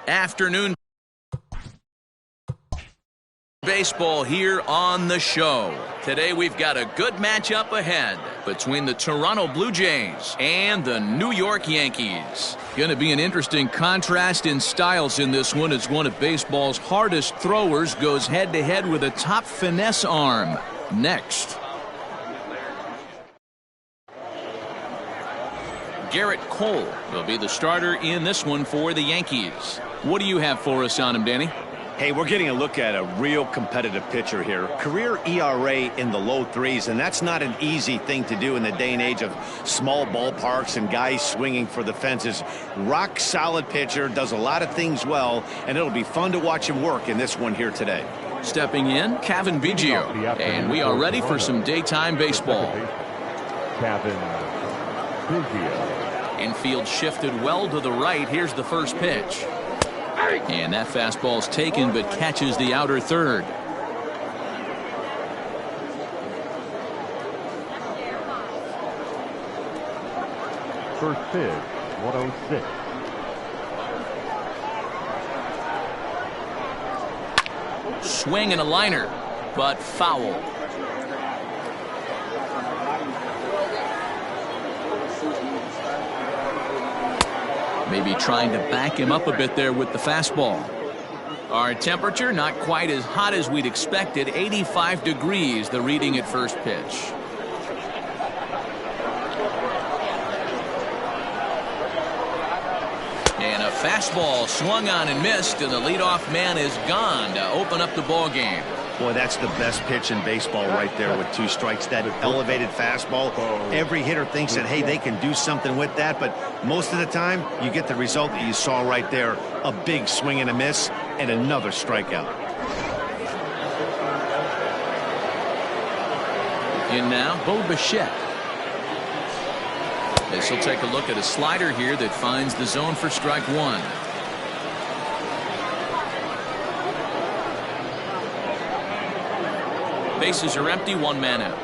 Afternoon baseball here on the show. Today we've got a good matchup ahead between the Toronto Blue Jays and the New York Yankees. Going to be an interesting contrast in styles in this one as one of baseball's hardest throwers goes head-to-head with a top finesse arm. Next. Garrett Cole will be the starter in this one for the Yankees. What do you have for us on him, Danny? Hey, we're getting a look at a real competitive pitcher here. Career ERA in the low threes, and that's not an easy thing to do in the day and age of small ballparks and guys swinging for the fences. Rock solid pitcher, does a lot of things well, and it'll be fun to watch him work in this one here today. Stepping in, Kevin Biggio, and we are ready for some daytime baseball. Kevin Biggio. Infield shifted well to the right. Here's the first pitch. And that fastball's taken but catches the outer third. First pitch, 106. Swing and a liner, but foul. Maybe trying to back him up a bit there with the fastball. Our temperature not quite as hot as we'd expected. 85 degrees the reading at first pitch. And a fastball swung on and missed, and the leadoff man is gone to open up the ball game. Boy, that's the best pitch in baseball right there with 2 strikes. That elevated fastball. Every hitter thinks that, hey, they can do something with that, but most of the time you get the result that you saw right there. A big swing and a miss and another strikeout. In now, Bo Bichette. This will take a look at a slider here that finds the zone for strike one. Bases are empty, 1 man out.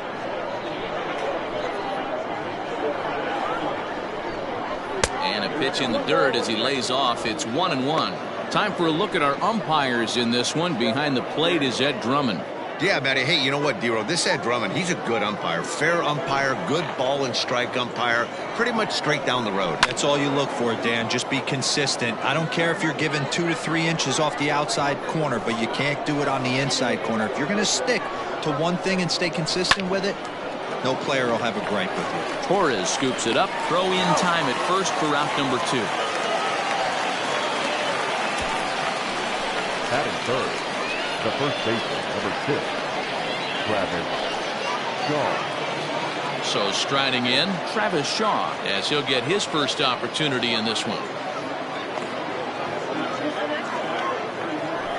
And a pitch in the dirt as he lays off. It's 1-1. Time for a look at our umpires in this one. Behind the plate is Ed Drummond. Yeah, Matty. Hey, you know what, Dero? This Ed Drummond, he's a good umpire. Fair umpire, good ball and strike umpire. Pretty much straight down the road. That's all you look for, Dan. Just be consistent. I don't care if you're given 2 to 3 inches off the outside corner, but you can't do it on the inside corner. If you're going to stick to one thing and stay consistent with it, no player will have a gripe with you. Torres scoops it up. Throw in time at first for out number 2. Batting third, the first baseman, number 6, Travis Shaw. So striding in, Travis Shaw, as he'll get his first opportunity in this one.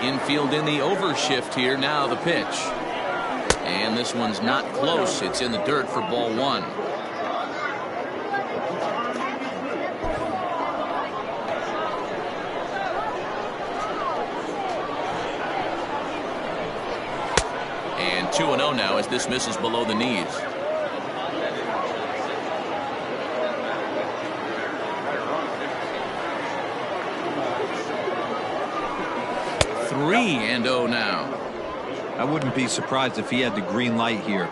Infield in the overshift here. Now the pitch. And this one's not close. It's in the dirt for ball 1. And 2-0 now as this misses below the knees. Three and 0 now. I wouldn't be surprised if he had the green light here.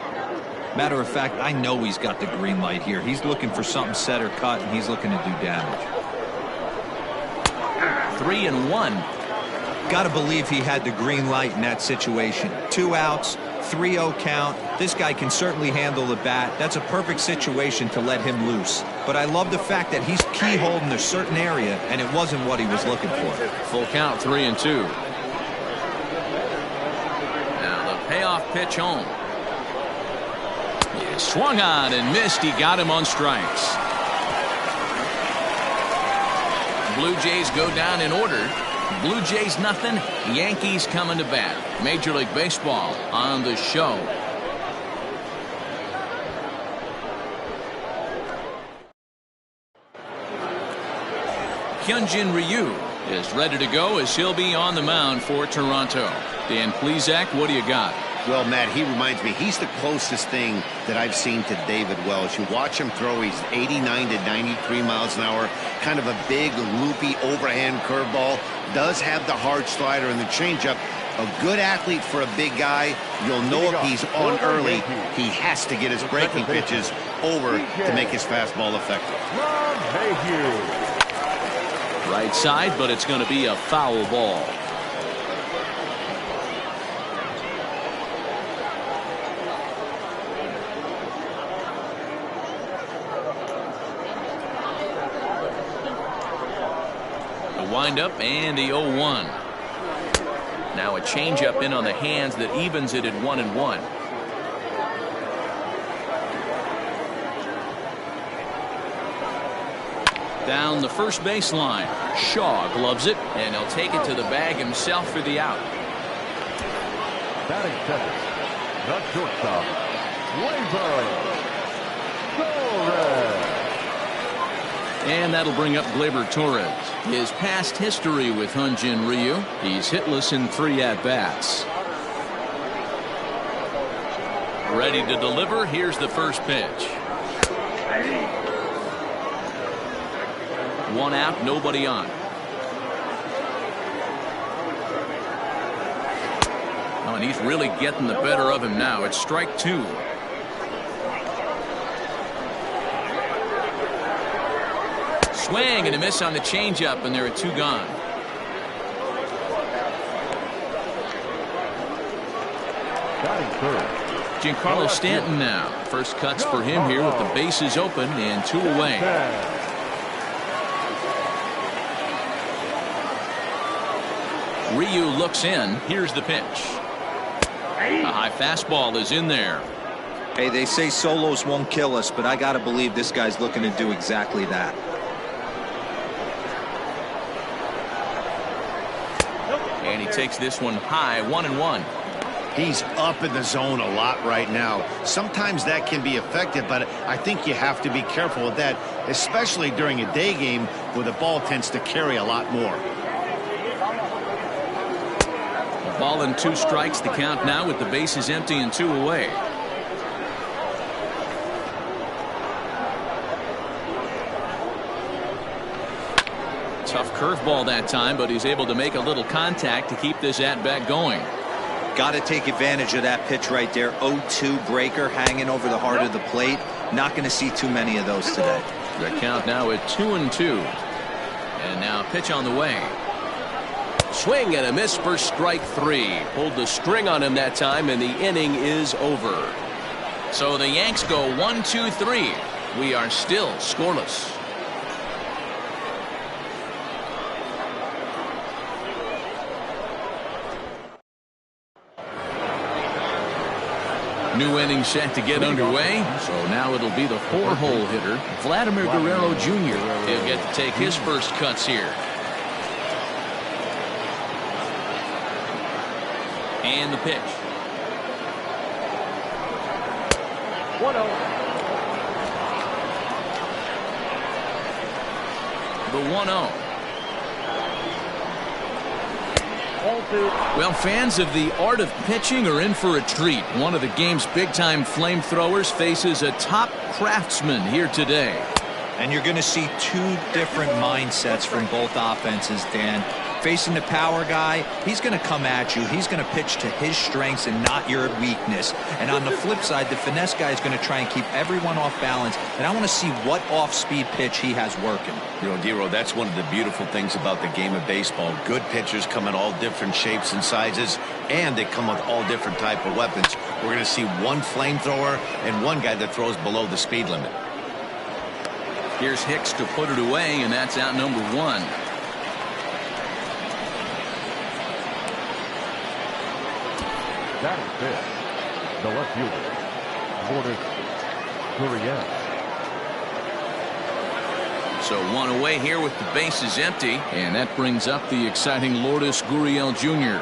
Matter of fact, I know he's got the green light here. He's looking for something set or cut, and he's looking to do damage. 3-1. Got to believe he had the green light in that situation. 2 outs, 3-0 count. This guy can certainly handle the bat. That's a perfect situation to let him loose. But I love the fact that he's keyholed in a certain area, and it wasn't what he was looking for. Full count, 3-2. Payoff pitch home. He swung on and missed. He got him on strikes. Blue Jays go down in order. Blue Jays nothing. Yankees coming to bat. Major League Baseball on the show. Hyunjin Ryu is ready to go as he'll be on the mound for Toronto. Dan Plesac, what do you got? Well, Matt, he reminds me, he's the closest thing that I've seen to David Wells. You watch him throw, he's 89 to 93 miles an hour, kind of a big, loopy, overhand curveball, does have the hard slider and the changeup. A good athlete for a big guy. You'll know if he's on early, he has to get his breaking pitches over to make his fastball effective. Right side, but it's going to be a foul ball. Windup and the 0-1. Now a changeup in on the hands that evens it at 1-1. Down the first baseline. Shaw gloves it, and he'll take it to the bag himself for the out. Batting second, the shortstop, Torres. And that'll bring up Gleyber Torres. His past history with Hyun-Jin Ryu. He's hitless in 3 at-bats. Ready to deliver. Here's the first pitch. 1 out, nobody on. Oh, and he's really getting the better of him now. It's strike 2. Swing and a miss on the changeup, and there are 2 gone. Giancarlo Stanton now. First cuts for him here with the bases open and 2 away. Ryu looks in. Here's the pitch. A high fastball is in there. Hey, they say solos won't kill us, but I got to believe this guy's looking to do exactly that. And he takes this one high, 1-1. He's up in the zone a lot right now. Sometimes that can be effective, but I think you have to be careful with that, especially during a day game where the ball tends to carry a lot more. Ball and 2 strikes, the count now with the bases empty and 2 away. Tough curveball that time, but he's able to make a little contact to keep this at-bat going. Got to take advantage of that pitch right there. 0-2 breaker hanging over the heart of the plate. Not going to see too many of those today. The count now at 2-2. And now pitch on the way. Swing and a miss for strike 3. Pulled the string on him that time, and the inning is over. So the Yanks go 1-2-3. We are still scoreless. New inning set to get underway. So now it'll be the 4-hole hitter, Vladimir Guerrero Jr. He'll get to take his first cuts here. And the pitch. 1-0. The 1-0. Well, fans of the art of pitching are in for a treat. One of the game's big-time flamethrowers faces a top craftsman here today. And you're going to see 2 different mindsets from both offenses, Dan. Facing the power guy, he's going to come at you. He's going to pitch to his strengths and not your weakness. And on the flip side, the finesse guy is going to try and keep everyone off balance. And I want to see what off-speed pitch he has working. You know, Dero, that's one of the beautiful things about the game of baseball. Good pitchers come in all different shapes and sizes, and they come with all different type of weapons. We're going to see one flamethrower and one guy that throws below the speed limit. Here's Hicks to put it away, and that's out number 1. That is it. The left fielder, Lourdes Gurriel. So 1 away here with the bases empty, and that brings up the exciting Lourdes Gurriel Jr.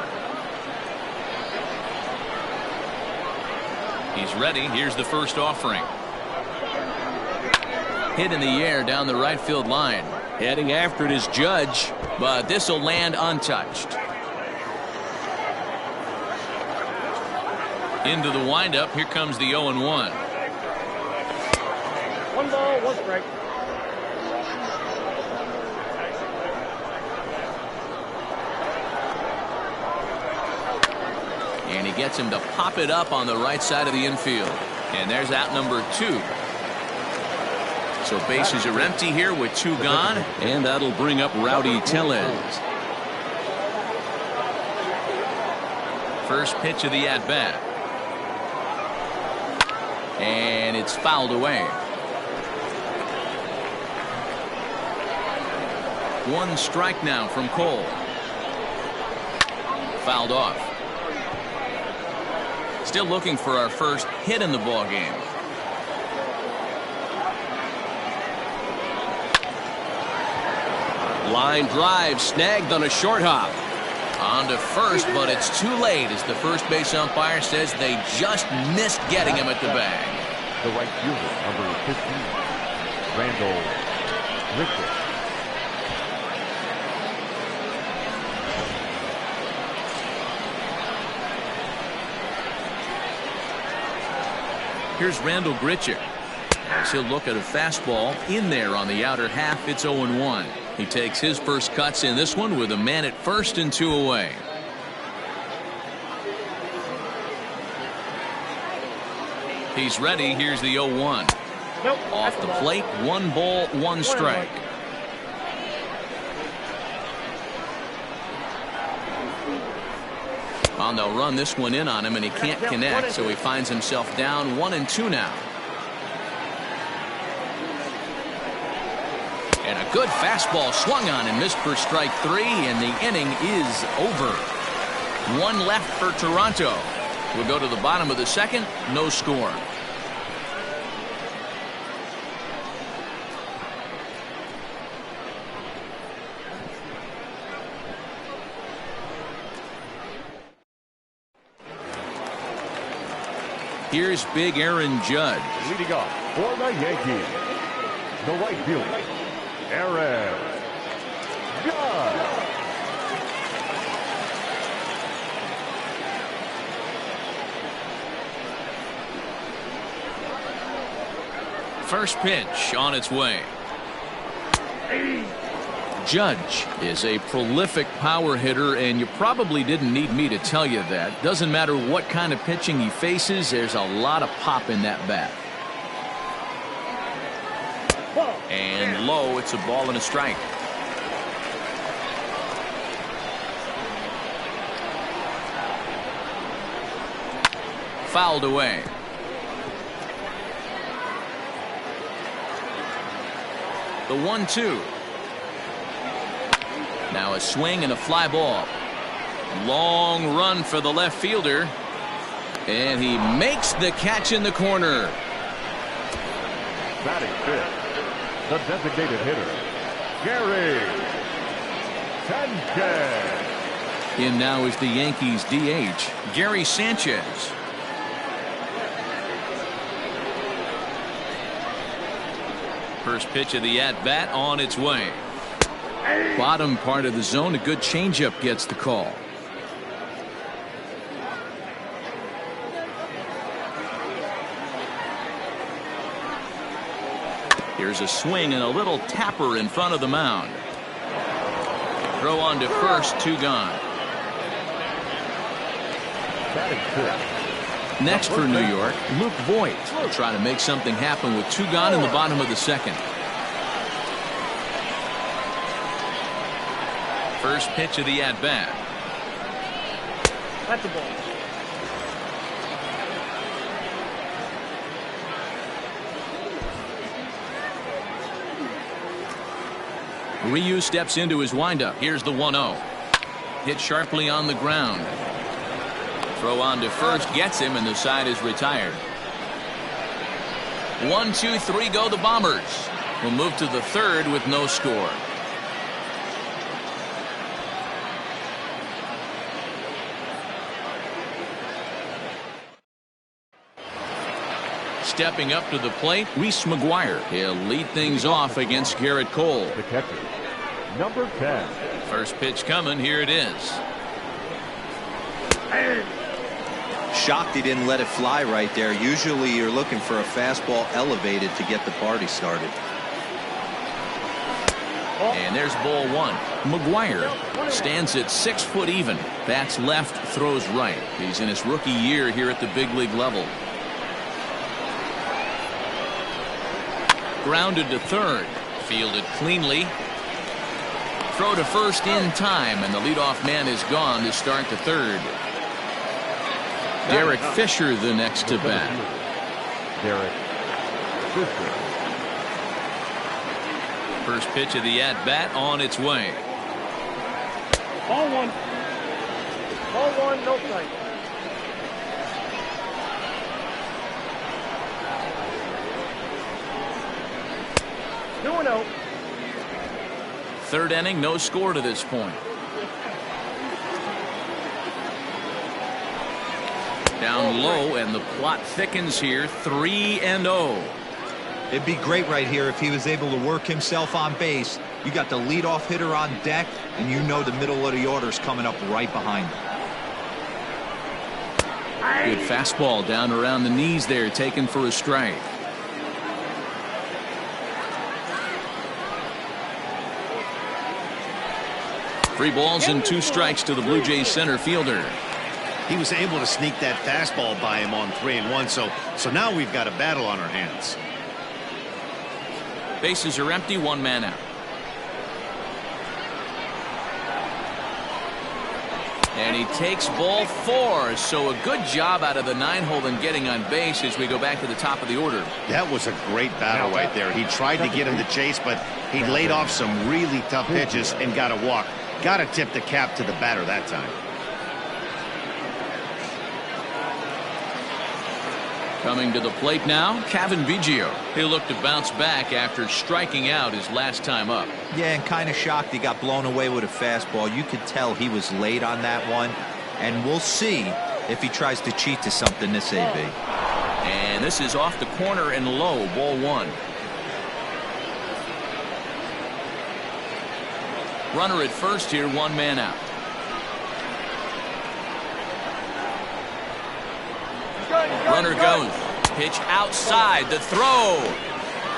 He's ready. Here's the first offering. Hit in the air down the right field line. Heading after it is Judge, but this will land untouched. Into the windup. Here comes the 0-1. 1 ball, 1 strike. And he gets him to pop it up on the right side of the infield. And there's out number 2. So bases are empty here with 2 gone. And that'll bring up Rowdy Tellez. First pitch of the at-bat. And it's fouled away. 1 strike now from Cole. Fouled off. Still looking for our first hit in the ball game. Line drive snagged on a short hop. On to first, but it's too late as the first base umpire says they just missed getting him at the bag. The right fielder, number 15, Randall Richter. Here's Randall Grichuk. He'll look at a fastball in there on the outer half. It's 0-1. He takes his first cuts in this one with a man at first and 2 away. He's ready. Here's the 0-1. Nope, off the plate. 1 ball, 1 strike. Well, they'll run this one in on him, and he can't connect, so he finds himself down 1-2 now. And a good fastball swung on and missed for strike 3, and the inning is over. 1 left for Toronto. We'll go to the bottom of the second. No score. Here's big Aaron Judge. Leading off for the Yankees, the right fielder, Aaron Judge. First pitch on its way. Judge is a prolific power hitter, and you probably didn't need me to tell you that. Doesn't matter what kind of pitching he faces, there's a lot of pop in that bat. And low, it's a ball and a strike. Fouled away. The 1-2. Now a swing and a fly ball. Long run for the left fielder. And he makes the catch in the corner. Batting fifth, the designated hitter, Gary Sanchez. In now is the Yankees DH, Gary Sanchez. First pitch of the at-bat on its way. Bottom part of the zone, a good changeup gets the call. Here's a swing and a little tapper in front of the mound. Throw on to first, 2 gone. Next for New York, Luke Voigt will try to make something happen with 2 gone in the bottom of the second. First pitch of the at-bat. That's a ball. Ryu steps into his windup. Here's the 1-0. Hit sharply on the ground. Throw on to first, gets him, and the side is retired. 1, 2, 3 go the Bombers. We'll move to the third with no score. Stepping up to the plate, Reese McGuire. He'll lead things off against Garrett Cole. The catcher, number 10. First pitch coming. Here it is. shocked he didn't let it fly right there. Usually you're looking for a fastball elevated to get the party started. And there's ball one. McGuire stands at 6 foot even. Bats left, throws right. He's in his rookie year here at the big league level. Grounded to third. Fielded cleanly. Throw to first in time, and the leadoff man is gone to start the third. Derek Fisher the next to bat. Derek Fisher. First pitch of the at-bat on its way. Ball one. Ball one, no strike. 2-0. Third inning, no score to this point. Down low, and the plot thickens here. 3-0. It'd be great right here if he was able to work himself on base. You got the leadoff hitter on deck, and you know the middle of the order is coming up right behind him. Good fastball down around the knees there, taken for a strike. Three balls and 2 strikes to the Blue Jays center fielder. He was able to sneak that fastball by him on 3-1, so now we've got a battle on our hands. Bases are empty, 1 man out. And he takes ball 4, so a good job out of the 9-hole in getting on base as we go back to the top of the order. That was a great battle right there. He tried to get him to chase, but he laid off some really tough pitches and got a walk. Got to tip the cap to the batter that time. Coming to the plate now, Kevin Biggio. He'll look to bounce back after striking out his last time up. Yeah, and kind of shocked he got blown away with a fastball. You could tell he was late on that one, and we'll see if he tries to cheat to something this AB. And this is off the corner and low, ball 1. Runner at first here, 1 man out. Runner goes. Pitch outside. The throw.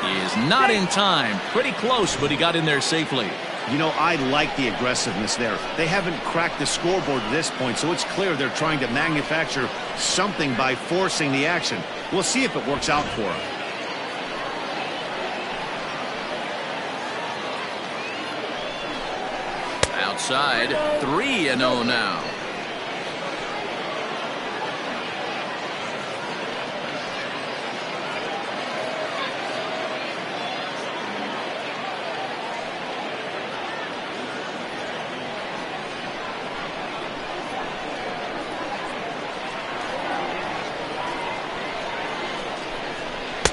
He is not in time. Pretty close, but he got in there safely. You know, I like the aggressiveness there. They haven't cracked the scoreboard at this point, so it's clear they're trying to manufacture something by forcing the action. We'll see if it works out for them. Outside, 3-0 now.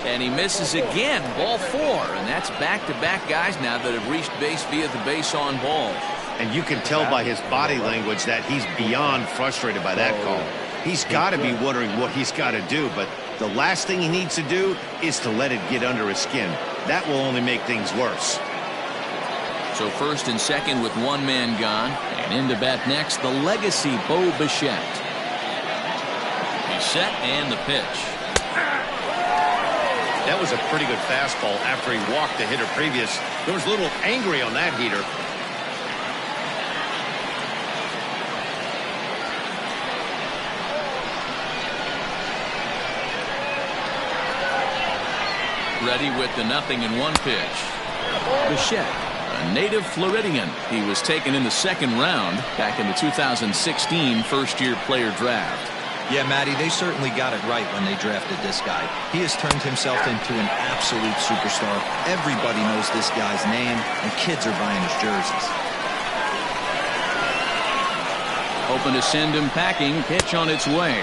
And he misses again, ball 4, and that's back-to-back guys now that have reached base via the base on ball. And you can tell by his body language that he's beyond frustrated by that call. He's got to be wondering what he's got to do, but the last thing he needs to do is to let it get under his skin. That will only make things worse. So first and second with 1 man gone, and in to bat next, the legacy Bo Bichette. He's set, and the pitch. That was a pretty good fastball after he walked the hitter previous. There was a little angry on that heater. Ready with the 0-1 pitch. Bichette, a native Floridian. He was taken in the 2nd round back in the 2016 first-year player draft. Yeah, Matty, they certainly got it right when they drafted this guy. He has turned himself into an absolute superstar. Everybody knows this guy's name, and kids are buying his jerseys. Open to send him packing. Pitch on its way.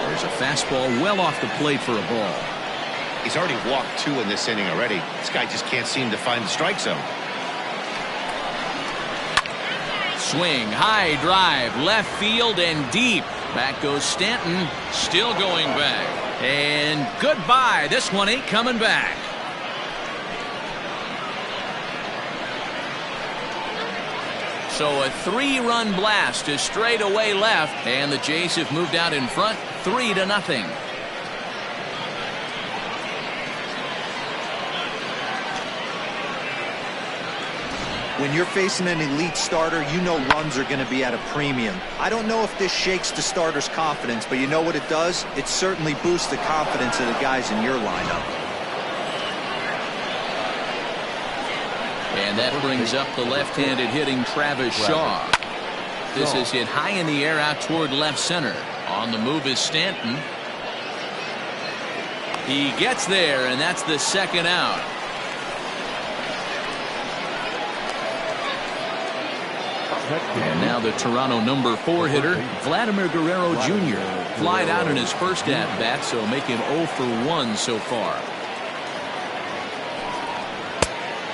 There's a fastball well off the plate for a ball. He's already walked 2 in this inning already. This guy just can't seem to find the strike zone. Swing, high drive, left field and deep. Back goes Stanton, still going back. And goodbye. This one ain't coming back. So a 3-run blast to straightaway left, and the Jays have moved out in front 3-0. When you're facing an elite starter, you know runs are going to be at a premium. I don't know if this shakes the starter's confidence, but you know what it does? It certainly boosts the confidence of the guys in your lineup. And that brings up the left-handed hitting Travis Shaw. This is hit high in the air out toward left center. On the move is Stanton. He gets there, and that's the second out. And now the Toronto number 4 hitter, Vladimir Guerrero Jr. flied out in his first at-bat, so make him 0 for 1 so far.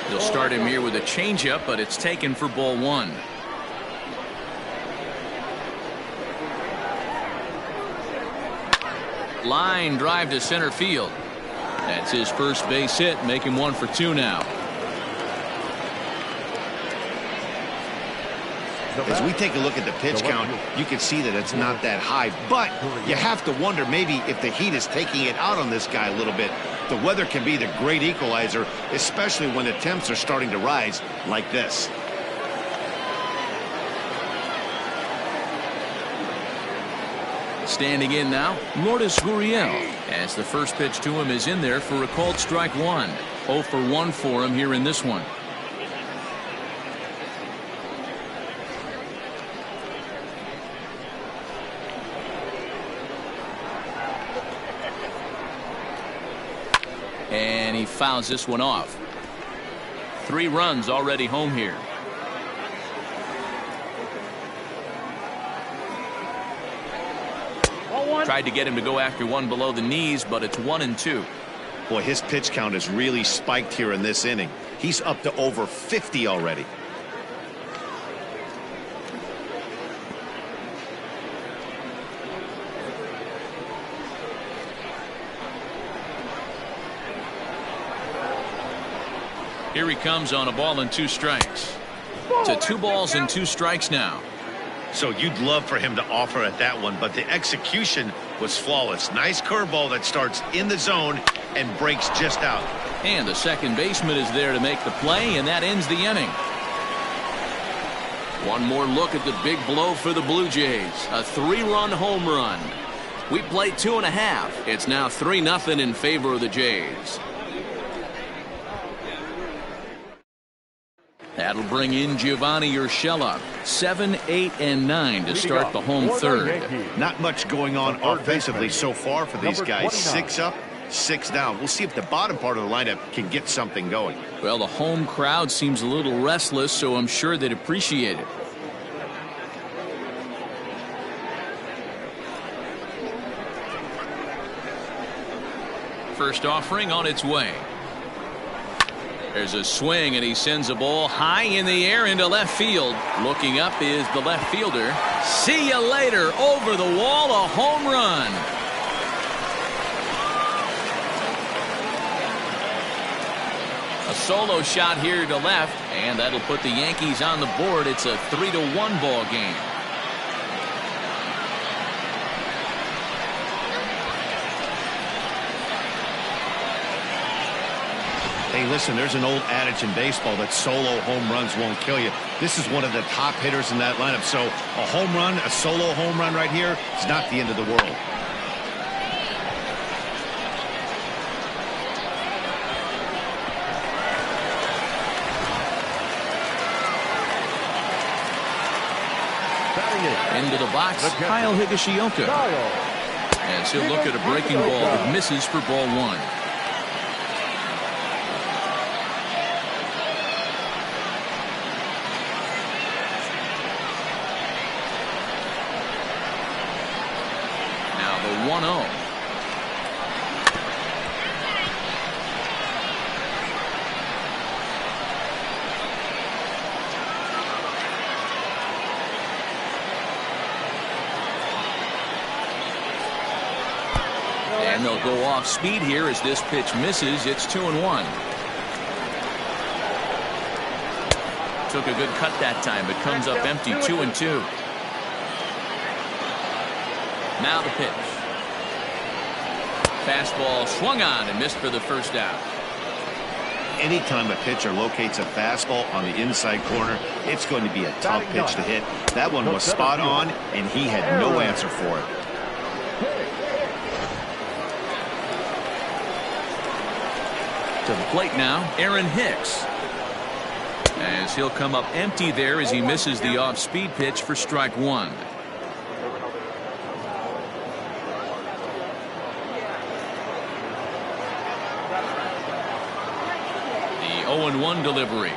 They'll start him here with a changeup, but it's taken for ball 1. Line drive to center field. That's his first base hit, make him 1 for 2 now. As we take a look at the pitch count, you can see that it's not that high, but you have to wonder maybe if the heat is taking it out on this guy a little bit. The weather can be the great equalizer, especially when the temps are starting to rise like this. Standing in now, Lourdes Gurriel, as the first pitch to him is in there for a called strike 1. 0 for 1 for him here in this one. And he fouls this one off. 3 runs already home here. Tried to get him to go after one below the knees, but it's 1-2. Boy, his pitch count has really spiked here in this inning. He's up to over 50 already. Here he comes on a ball and 2 strikes. To 2 balls and 2 strikes now. So you'd love for him to offer at that one, but the execution was flawless. Nice curveball that starts in the zone and breaks just out. And the second baseman is there to make the play, and that ends the inning. One more look at the big blow for the Blue Jays. A 3-run home run. We played 2.5. It's now 3-0 in favor of the Jays. That'll bring in Giovanni Urshela. 7, 8, and 9 to start the home third. Not much going on offensively so far for these guys. 6 up, 6 down. We'll see if the bottom part of the lineup can get something going. Well, the home crowd seems a little restless, so I'm sure they'd appreciate it. First offering on its way. There's a swing, and he sends a ball high in the air into left field. Looking up is the left fielder. See you later. Over the wall, a home run. A solo shot here to left, and that'll put the Yankees on the board. It's a 3-1 ball game. Hey, listen, there's an old adage in baseball that solo home runs won't kill you. This is one of the top hitters in that lineup. So a home run, a solo home run right here is not the end of the world. Into the box, Kyle Higashioka. As he'll look at a breaking ball that misses for ball 1. Now the 1-0. And they'll go off speed here as this pitch misses. It's 2-1. Took a good cut that time, but comes up empty. 2-2. Now the pitch. Fastball swung on and missed for the first out. Anytime a pitcher locates a fastball on the inside corner, it's going to be a tough pitch to hit. That one was spot on, and he had no answer for it. To the plate now, Aaron Hicks. As he'll come up empty there as he misses the off-speed pitch for strike one. The 0-1 delivery.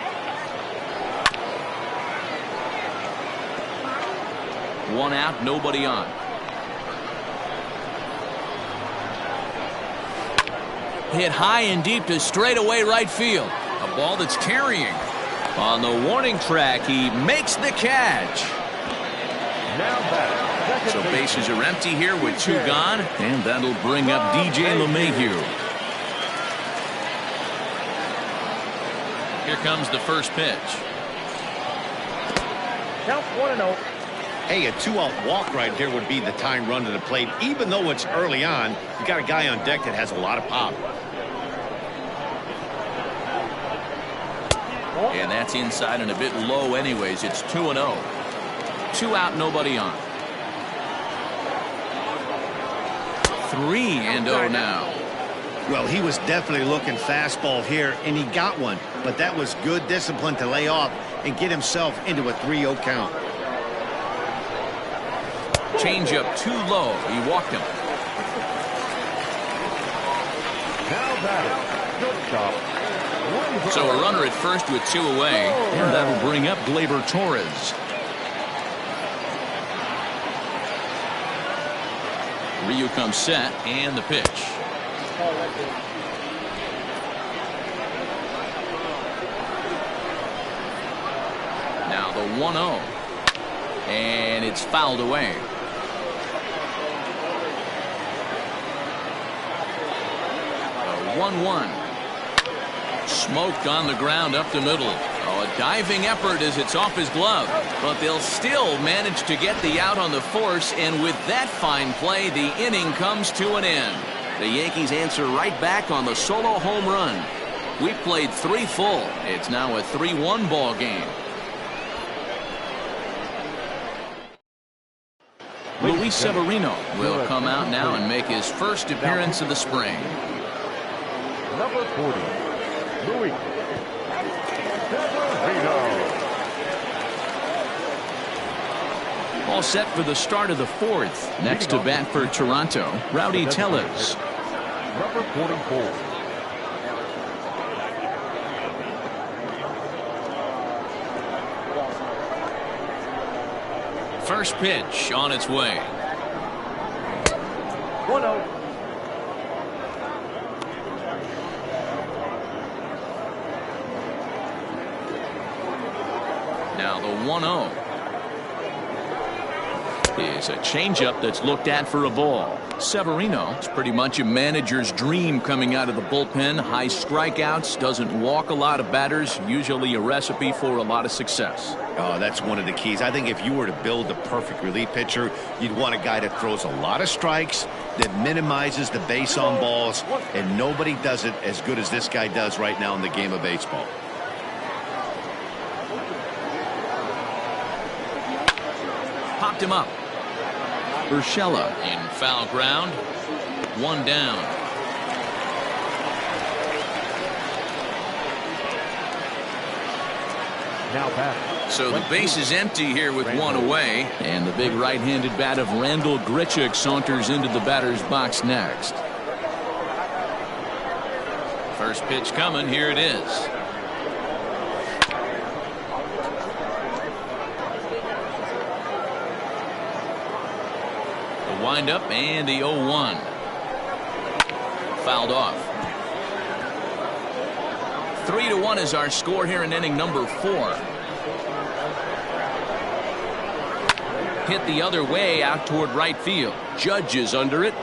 One out, nobody on. Hit high and deep to straightaway right field. A ball that's carrying. On the warning track, he makes the catch. So bases are empty here with two gone, and that'll bring up DJ LeMahieu. Here comes the first pitch. Count 1-0. Hey, a 2-out walk right here would be the tying run to the plate. Even though it's early on, you got a guy on deck that has a lot of pop. And that's inside and a bit low anyways. It's 2-0. 2 out, nobody on. 3-0 now. Well, he was definitely looking fastball here, and he got one. But that was good discipline to lay off and get himself into a 3-0 count. Change up too low. He walked him. Now batting, shortstop. So a runner at first with 2 away, and that'll bring up Gleyber Torres. Ryu comes set, and the pitch. Now the 1-0, and it's fouled away. The 1-1. Smoked on the ground up the middle. Oh, a diving effort as it's off his glove. But they'll still manage to get the out on the force, and with that fine play, the inning comes to an end. The Yankees answer right back on the solo home run. We played 3 full. It's now a 3-1 ball game. Luis Severino will come out now and make his first appearance of the spring. Number 40, Luis Severino. All set for the start of the 4th. Next to bat for Toronto, Rowdy Tellez. Number 44. First pitch on its way. 1-0. Now the 1-0 is a changeup that's looked at for a ball. Severino is pretty much a manager's dream coming out of the bullpen. High strikeouts, doesn't walk a lot of batters, usually a recipe for a lot of success. Oh, that's one of the keys. I think if you were to build a perfect relief pitcher, you'd want a guy that throws a lot of strikes, that minimizes the base on balls, and nobody does it as good as this guy does right now in the game of baseball. Popped him up. Urshela in foul ground. 1 down. Now batting. So the base is empty here with 1 away, and the big right-handed bat of Randal Grichuk saunters into the batter's box next. First pitch coming. Here it is. Wind up and the 0-1 fouled off. 3-1 is our score here in inning number 4. Hit the other way out toward right field. Judge is under it.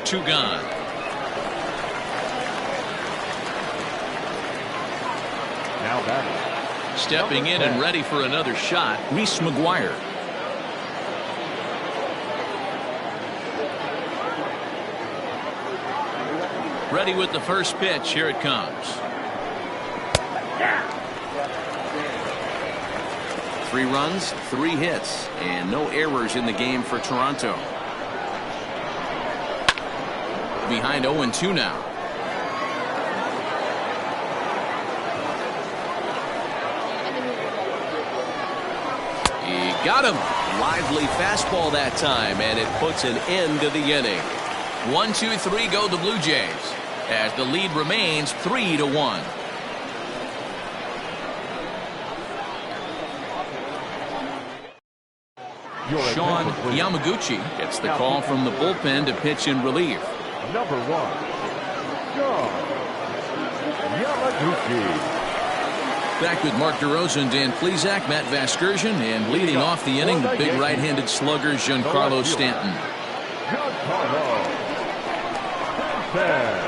2 gone. Now batting. Stepping in and ready for another shot, Reese McGuire. Ready with the first pitch. Here it comes. 3 runs, 3 hits, and no errors in the game for Toronto. Behind 0-2 now. He got him. Lively fastball that time, and it puts an end to the inning. 1-2-3 go the Blue Jays, as the lead remains 3-1. Sean Yamaguchi gets the call from the bullpen to pitch in relief. Number 1, Sean Yamaguchi. Back with Mark DeRosa and Dan Plesac, Matt Vasgersian, and leading off the inning, the big right-handed slugger Giancarlo Stanton. Giancarlo Stanton.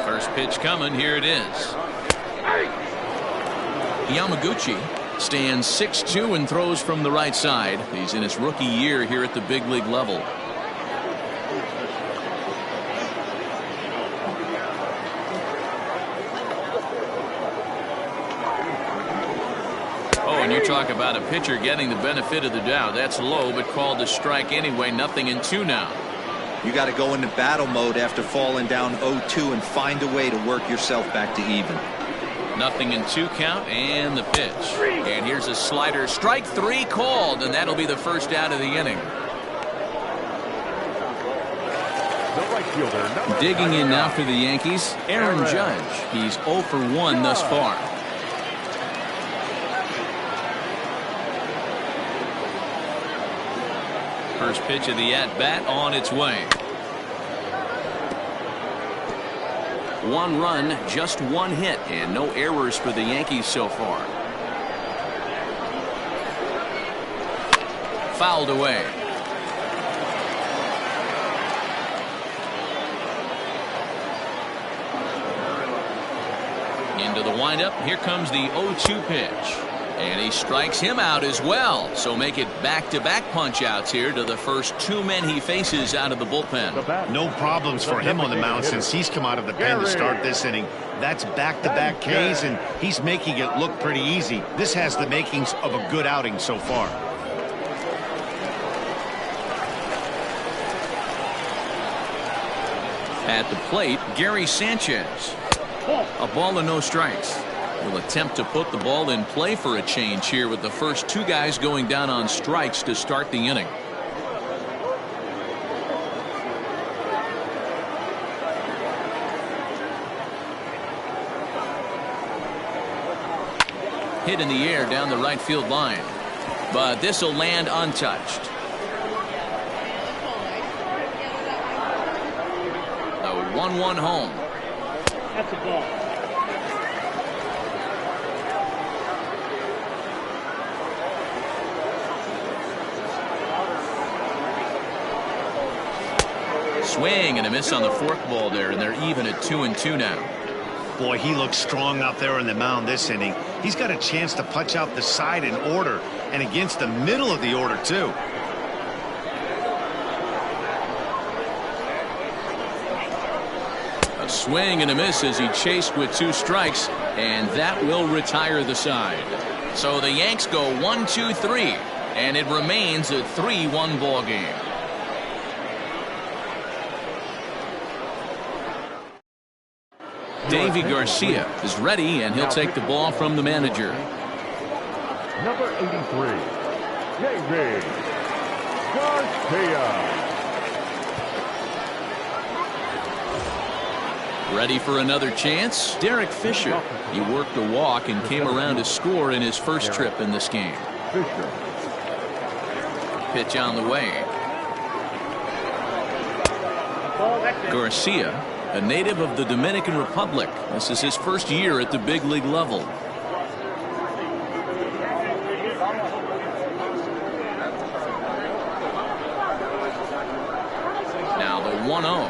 First pitch coming. Here it is. Yamaguchi stands 6'2" and throws from the right side. He's in his rookie year here at the big league level. Oh, and you talk about a pitcher getting the benefit of the doubt. That's low, but called a strike anyway. 0-2 now. You got to go into battle mode after falling down 0-2 and find a way to work yourself back to even. 0-2 count, and the pitch. And here's a slider. Strike 3 called, and that'll be the first out of the inning. Digging in now for the Yankees, Aaron Judge. He's 0 for 1 thus far. First pitch of the at-bat on its way. 1 run, just 1 hit, and no errors for the Yankees so far. Fouled away. Into the windup. Here comes the 0-2 pitch. And he strikes him out as well. So make it back-to-back punch-outs here to the first 2 men he faces out of the bullpen. No problems for him on the mound since he's come out of the pen to start this inning. That's back-to-back Ks, and he's making it look pretty easy. This has the makings of a good outing so far. At the plate, Gary Sanchez. A ball and no strikes. Will attempt to put the ball in play for a change here with the first 2 guys going down on strikes to start the inning. Hit in the air down the right field line, but this will land untouched. A 1-1 home. That's a ball. Swing and a miss on the forkball there, and they're even at 2-2 now. Boy, he looks strong out there on the mound this inning. He's got a chance to punch out the side in order, and against the middle of the order, too. A swing and a miss as he chased with 2 strikes, and that will retire the side. So the Yanks go 1-2-3, and it remains a 3-1 ball game. Davy Garcia is ready, and he'll take the ball from the manager. Number 83, Davy Garcia. Ready for another chance? Derek Fisher. He worked a walk and came around to score in his first trip in this game. Fisher. Pitch on the way. Garcia, a native of the Dominican Republic. This is his first year at the big league level. Now the 1-0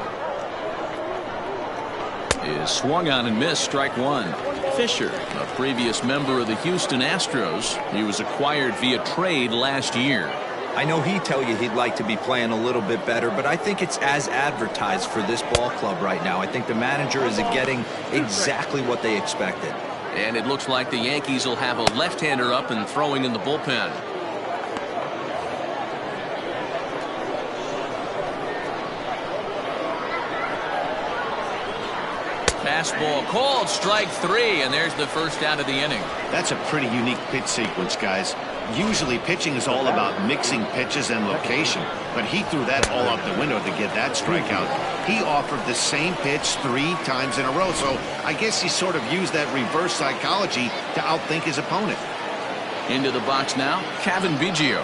is swung on and missed. Strike 1. Fisher, a previous member of the Houston Astros. He was acquired via trade last year. I know he'd tell you he'd like to be playing a little bit better, but I think it's as advertised for this ball club right now. I think the manager is getting exactly what they expected. And it looks like the Yankees will have a left-hander up and throwing in the bullpen. Fastball called, strike three, and there's the first out of the inning. That's a pretty unique pitch sequence, guys. Usually pitching is all about mixing pitches and location, but he threw that all out the window to get that strikeout. He offered the same pitch 3 times in a row, so I guess he sort of used that reverse psychology to outthink his opponent. Into the box now, Kevin Biggio.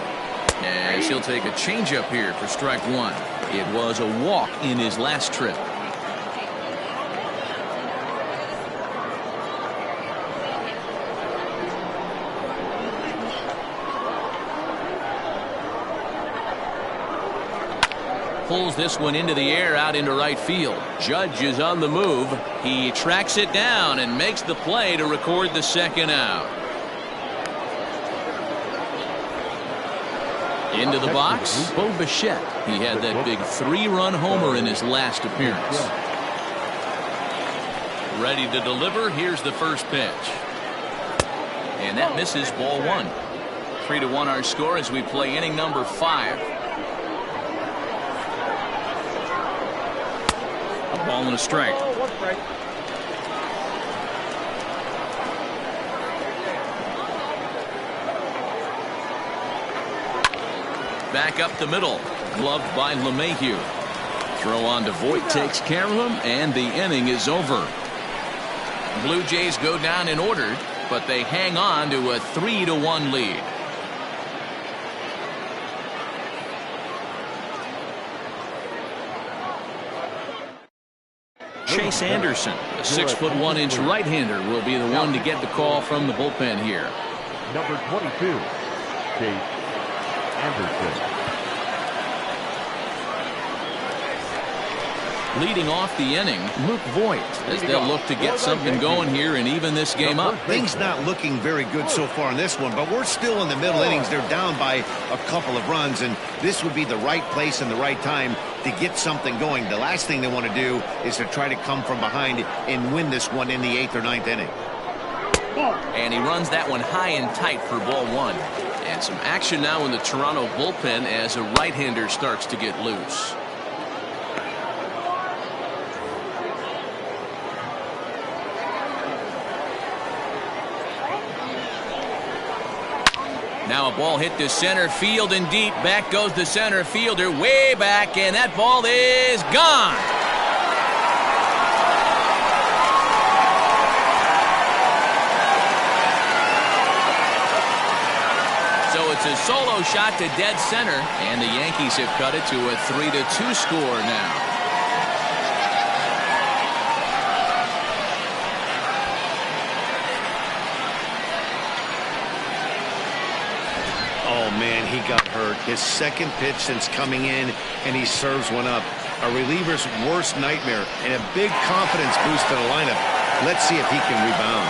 And he'll take a changeup here for strike one. It was a walk in his last trip. Pulls this one into the air out into right field. Judge is on the move. He tracks it down and makes the play to record the second out. Into the box, Bo Bichette. He had that big 3-run homer in his last appearance. Ready to deliver. Here's the first pitch. And that misses, ball one. 3-1 our score as we play inning number 5. Ball and a strike. Back up the middle. Gloved by LeMahieu. Throw on to Voit takes care of him, and the inning is over. Blue Jays go down in order, but they hang on to a 3-1 lead. Chase Anderson, a 6'1" right-hander, will be the one to get the call from the bullpen here. Number 22, Chase Anderson. Leading off the inning, Luke Voit, as they'll look to get something going here and even this game up. Things not looking very good so far in this one, but we're still in the middle innings. They're down by a couple of runs, and this would be the right place and the right time to get something going. The last thing they want to do is to try to come from behind and win this one in the 8th or 9th inning. And he runs that one high and tight for ball one. And some action now in the Toronto bullpen as a right-hander starts to get loose. Now a ball hit to center field and deep. Back goes the center fielder way back, and that ball is gone. So it's a solo shot to dead center, and the Yankees have cut it to a 3-2 score now. Oh, man, he got hurt. His second pitch since coming in, and he serves one up. A reliever's worst nightmare and a big confidence boost to the lineup. Let's see if he can rebound.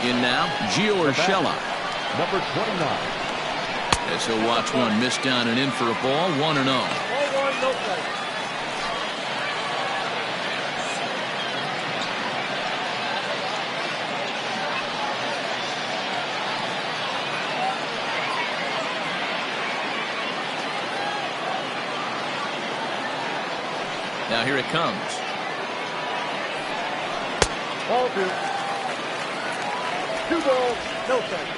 In now, Gio Urshela. Number 29. As he'll watch one miss down and in for a ball, 1-0. Now here it comes. Ball 2. 2 balls, no strikes.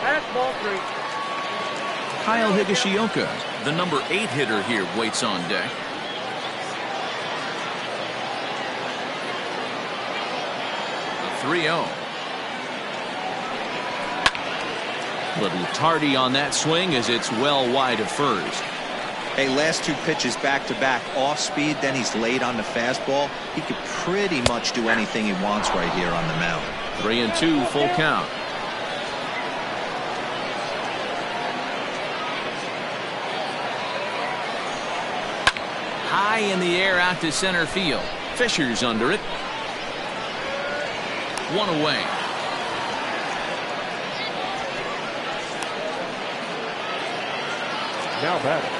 That's ball 3. Kyle Higashioka, the number 8 hitter here, waits on deck. A 3-0. Little tardy on that swing as it's well wide of first. Hey, last 2 pitches back-to-back off speed, then he's late on the fastball. He could pretty much do anything he wants right here on the mound. 3-2, full count. high in the air out to center field. Fisher's under it. One away. Now batting.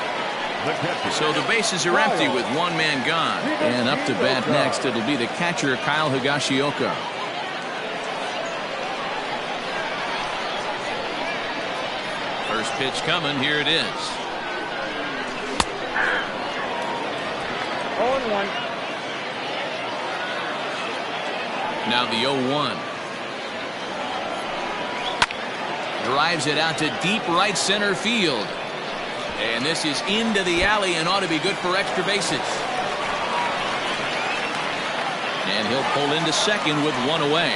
So the bases are empty with one man gone. And up to bat next, it'll be the catcher, Kyle Higashioka. First pitch coming. Here it is. 0-1. Now the 0-1. Drives it out to deep right center field. And this is into the alley and ought to be good for extra bases. And he'll pull into second with one away.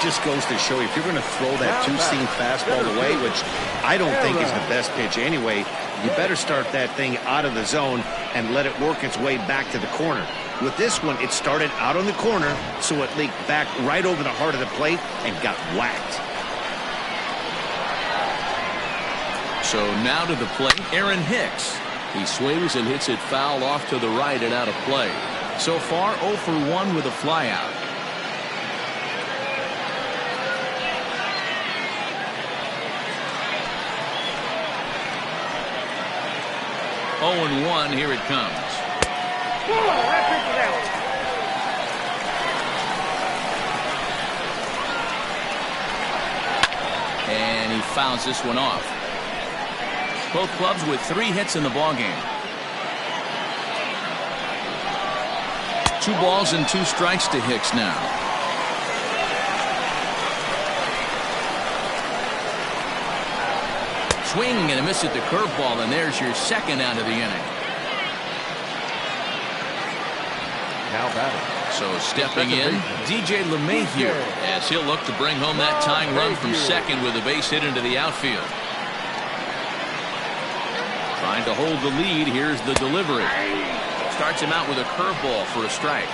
Just goes to show you, if you're going to throw that two-seam fastball away, which I don't think is the best pitch anyway, you better start that thing out of the zone and let it work its way back to the corner. With this one, it started out on the corner, so it leaked back right over the heart of the plate and got whacked. So now to the plate, Aaron Hicks. He swings and hits it foul off to the right and out of play. So far, 0 for 1 with a flyout. Oh and 1, here it comes. That pitch is out. And he fouls this one off. Both clubs with 3 hits in the ballgame. 2 balls and 2 strikes to Hicks now. Swing and a miss at the curveball, and there's your second out of the inning. Now batting. So stepping in, DJ LeMahieu, as he'll look to bring home that tying run from second with a base hit into the outfield. Trying to hold the lead. Here's the delivery. Starts him out with a curveball for a strike.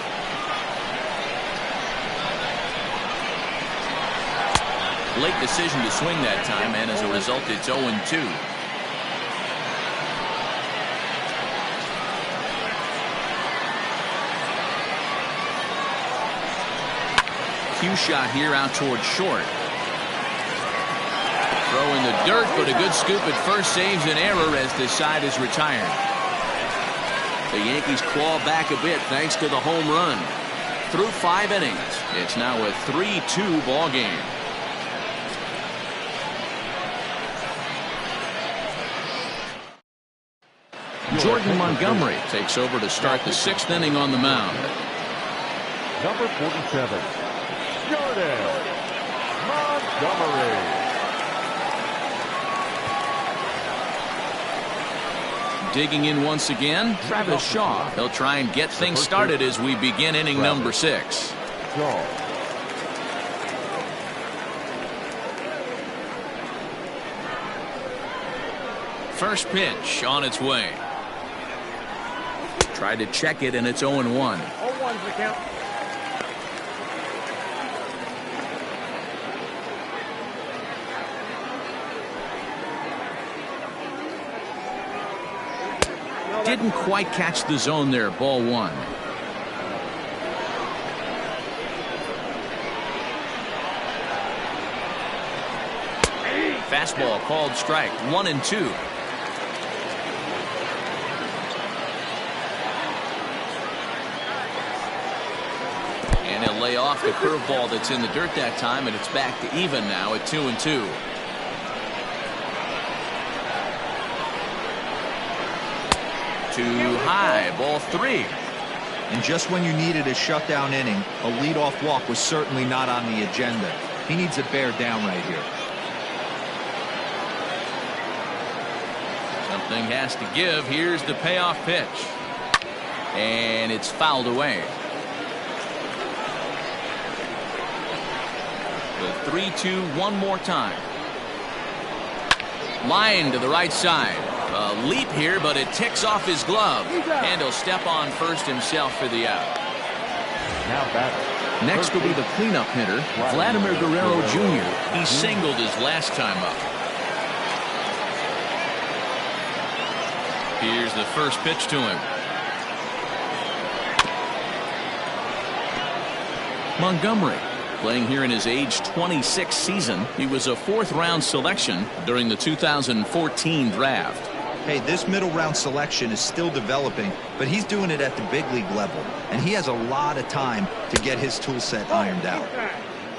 Late decision to swing that time, and as a result, it's 0-2. Cue shot here out towards short. Throw in the dirt, but a good scoop at first saves an error as the side is retired. The Yankees claw back a bit thanks to the home run. Through 5 innings, it's now a 3-2 ball game. Jordan Montgomery takes over to start the 6th inning on the mound. Number 47, Jordan Montgomery. Digging in once again, Travis Shaw. He'll try and get things started as we begin inning number 6. Shaw. First pitch on its way. Tried to check it, and it's 0-1. 0-1's the count. Didn't quite catch the zone there. Ball 1. Fastball called strike. 1-2. And he'll lay off the curveball that's in the dirt that time, and it's back to even now at 2-2. Too high. Ball 3. And just when you needed a shutdown inning, a leadoff walk was certainly not on the agenda. He needs to bear down right here. Something has to give. Here's the payoff pitch. And it's fouled away. The 3-2 one more time. Line to the right side. A leap here, but it ticks off his glove. And he'll step on first himself for the out. Now batting. Next will be the cleanup hitter, Vladimir Guerrero Jr. He singled his last time up. Here's the first pitch to him. Montgomery, playing here in his age 26 season. He was a 4th-round selection during the 2014 draft. Hey, this middle round selection is still developing, but he's doing it at the big league level, and he has a lot of time to get his tool set ironed out.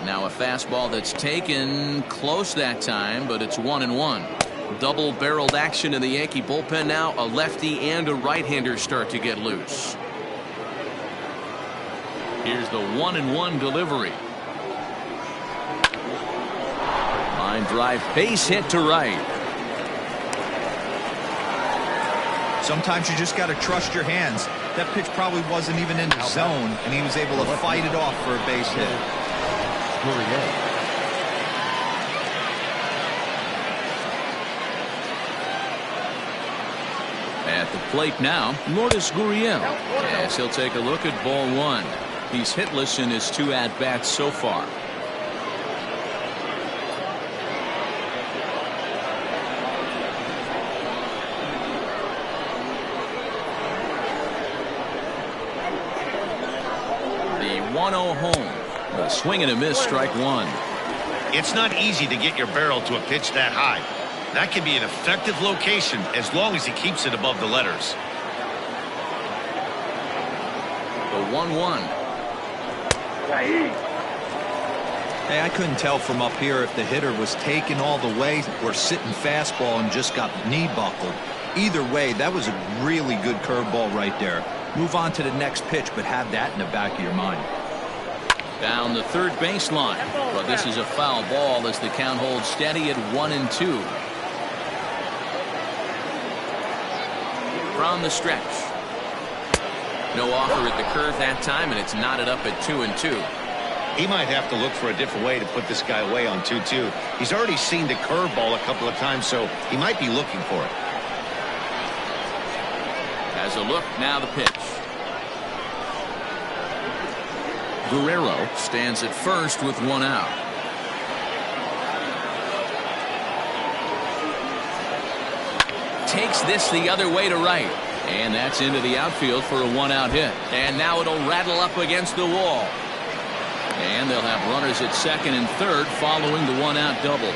Now a fastball that's taken close that time, but it's 1-1. Double-barreled action in the Yankee bullpen now. A lefty and a right-hander start to get loose. Here's the 1-1 delivery. Line drive, base hit to right. Sometimes you just got to trust your hands. That pitch probably wasn't even in the zone, and he was able to fight it off for a base hit. At the plate now, Lourdes Gurriel, as he'll take a look at ball 1. He's hitless in his 2 at-bats so far. The 1-0 home. A swing and a miss, strike 1. It's not easy to get your barrel to a pitch that high. That can be an effective location as long as he keeps it above the letters. The 1-1. Hey, I couldn't tell from up here if the hitter was taken all the way or sitting fastball and just got knee buckled. Either way, that was a really good curveball right there. Move on to the next pitch, but have that in the back of your mind. Down the third baseline. But this is a foul ball as the count holds steady at 1-2. From the stretch. No offer at the curve that time, and it's knotted up at 2-2. He might have to look for a different way to put this guy away on 2-2. He's already seen the curveball a couple of times, so he might be looking for it. As a look, now the pitch. Guerrero stands at first with 1 out. Takes this the other way to right. And that's into the outfield for a 1-out hit. And now it'll rattle up against the wall. And they'll have runners at second and third following the 1-out double.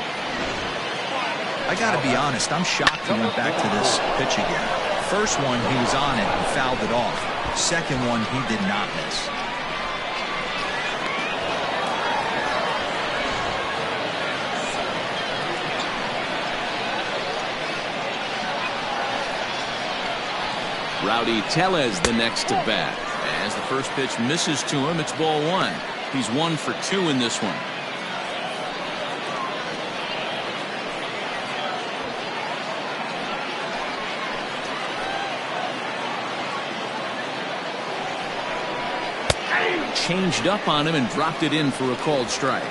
I got to be honest, I'm shocked he went back to this pitch again. First one, he was on it and fouled it off. Second one, he did not miss. Rowdy Tellez the next to bat. As the first pitch misses to him, it's ball 1. He's 1 for 2 in this one. Changed up on him and dropped it in for a called strike.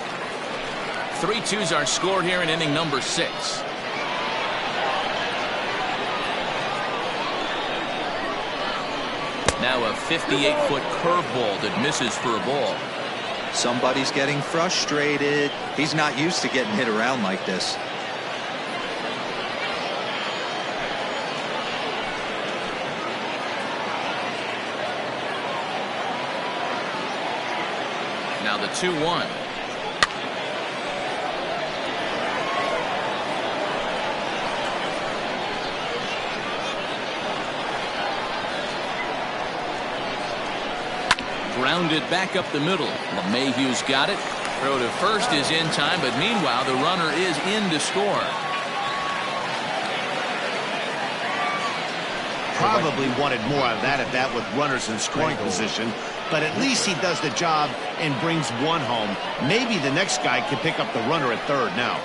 3-2's our score here in inning number 6. Now a 58-foot curveball that misses for a ball. Somebody's getting frustrated. He's not used to getting hit around like this. Now the 2-1. Grounded back up the middle. LeMahieu's got it. Throw to first is in time, but meanwhile the runner is in to score. Probably wanted more of that at that with runners in scoring position, but at least he does the job and brings 1 home. Maybe the next guy can pick up the runner at third now.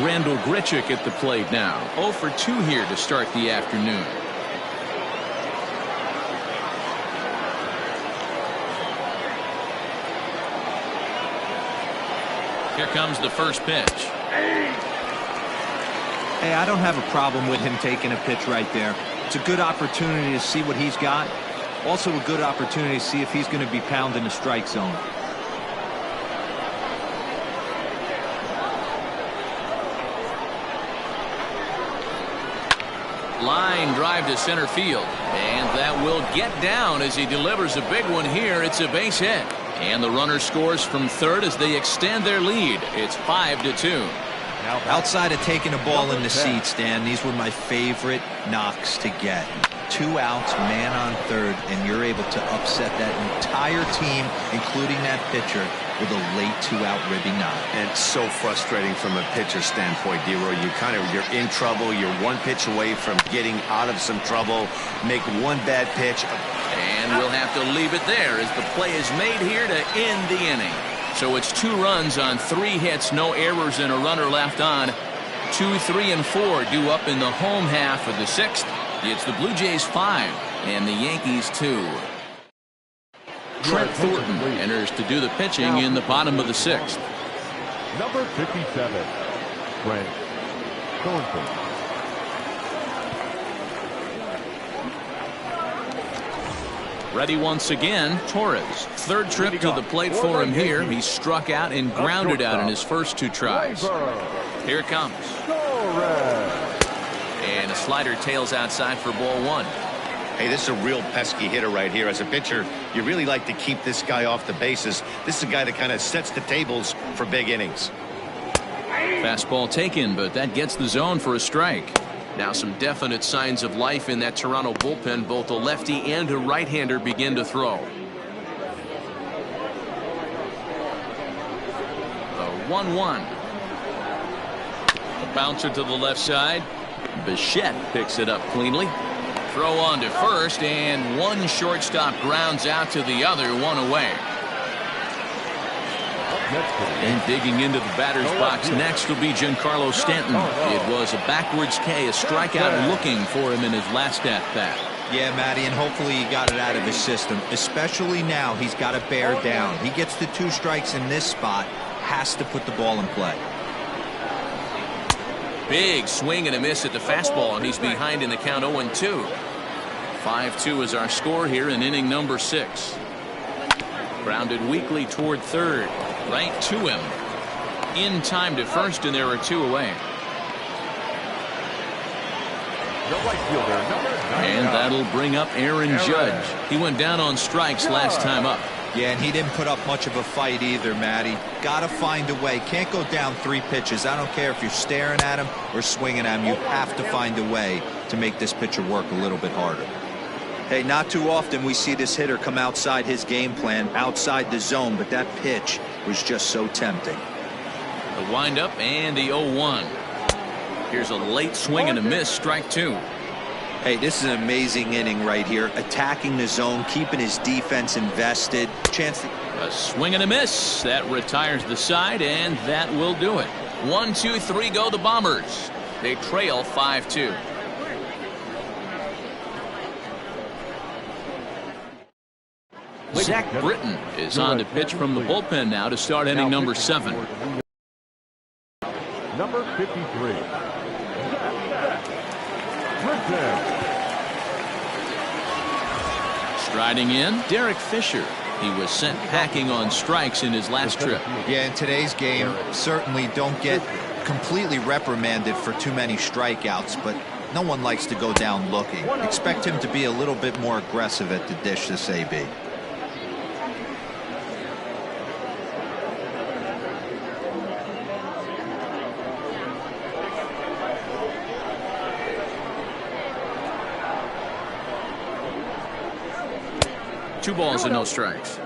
Randall Grichuk at the plate now. 0 for 2 here to start the afternoon. Here comes the first pitch. Hey, I don't have a problem with him taking a pitch right there. It's a good opportunity to see what he's got. Also a good opportunity to see if he's going to be pounding the strike zone. Line drive to center field. And that will get down as he delivers a big one here. It's a base hit. And the runner scores from third as they extend their lead. It's 5-2. Outside of taking a ball in the seats, Dan, these were my favorite knocks to get. 2 outs, man on third, and you're able to upset that entire team, including that pitcher, with a late 2-out ribby knock. And it's so frustrating from a pitcher standpoint, D-Roy. You're in trouble. You're one pitch away from getting out of some trouble. Make one bad pitch. And we'll have to leave it there as the play is made here to end the inning. So it's 2 runs on 3 hits, no errors, and a runner left on. 2, 3, and 4 due up in the home half of the 6th. It's the Blue Jays 5 and the Yankees 2. Trent Thornton enters to do the pitching in the bottom of the 6th. Number 57, Trent Thornton. Ready once again, Torres. 3rd trip to the plate for him here. He struck out and grounded out in his first 2 tries. Here it comes. And a slider tails outside for ball 1. Hey, this is a real pesky hitter right here. As a pitcher, you really like to keep this guy off the bases. This is a guy that kind of sets the tables for big innings. Fastball taken, but that gets the zone for a strike. Now some definite signs of life in that Toronto bullpen. Both a lefty and a right-hander begin to throw. The 1-1. A bouncer to the left side. Bichette picks it up cleanly. Throw on to first, and one shortstop grounds out to the other, 1 away. And digging into the batter's box next will be Giancarlo Stanton. It was a backwards K, a strikeout looking for him in his last at-bat. Yeah, Matty, and hopefully he got it out of his system. Especially now, he's got to bear down. He gets the 2 strikes in this spot, has to put the ball in play. Big swing and a miss at the fastball, and he's behind in the count 0-2. 5-2 is our score here in inning number 6. Grounded weakly toward third. Right to him. In time to first, and there are 2 away. And that'll bring up Aaron Judge. He went down on strikes last time up. Yeah, and he didn't put up much of a fight either, Matty. Gotta find a way. Can't go down 3 pitches. I don't care if you're staring at him or swinging at him. You have to find a way to make this pitcher work a little bit harder. Hey, not too often we see this hitter come outside his game plan, outside the zone, but that pitch was just so tempting. The windup and the 0-1. Here's a late swing and a miss, strike 2. Hey, this is an amazing inning right here. Attacking the zone, keeping his defense invested. Chance to... A swing and a miss. That retires the side, and that will do it. 1, 2, 3 go the Bombers. They trail 5-2. Zach Britton is on to pitch from the bullpen now to start inning number 7. Number 53. Britton. Striding in, Derek Fisher. He was sent packing on strikes in his last trip. Yeah, in today's game, certainly don't get completely reprimanded for too many strikeouts, but no one likes to go down looking. Expect him to be a little bit more aggressive at the dish this AB. Two balls and no strikes.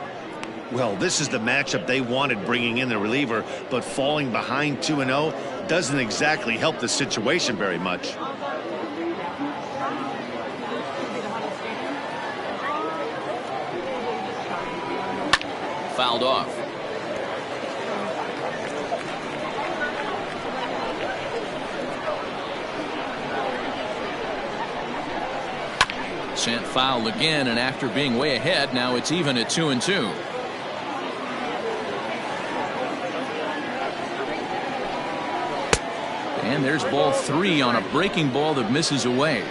Well, this is the matchup they wanted, bringing in the reliever, but falling behind 2-0 doesn't exactly help the situation very much. Fouled off. Sent foul again, and after being way ahead, now it's even at 2-2. And there's ball 3 on a breaking ball that misses away.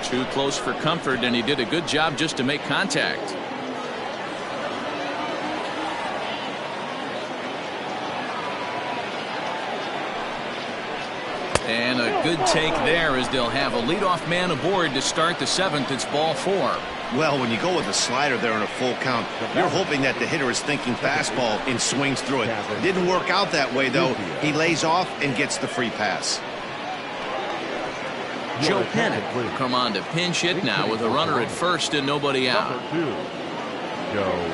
Too close for comfort, and he did a good job just to make contact. good take there, as they'll have a leadoff man aboard to start the 7th. It's ball 4. Well, when you go with a slider there in a full count, you're hoping that the hitter is thinking fastball and swings through it. Didn't work out that way, though. He lays off and gets the free pass. Joe Pennant will come on to pinch hit now with a runner at first and nobody out. Number 2, Joe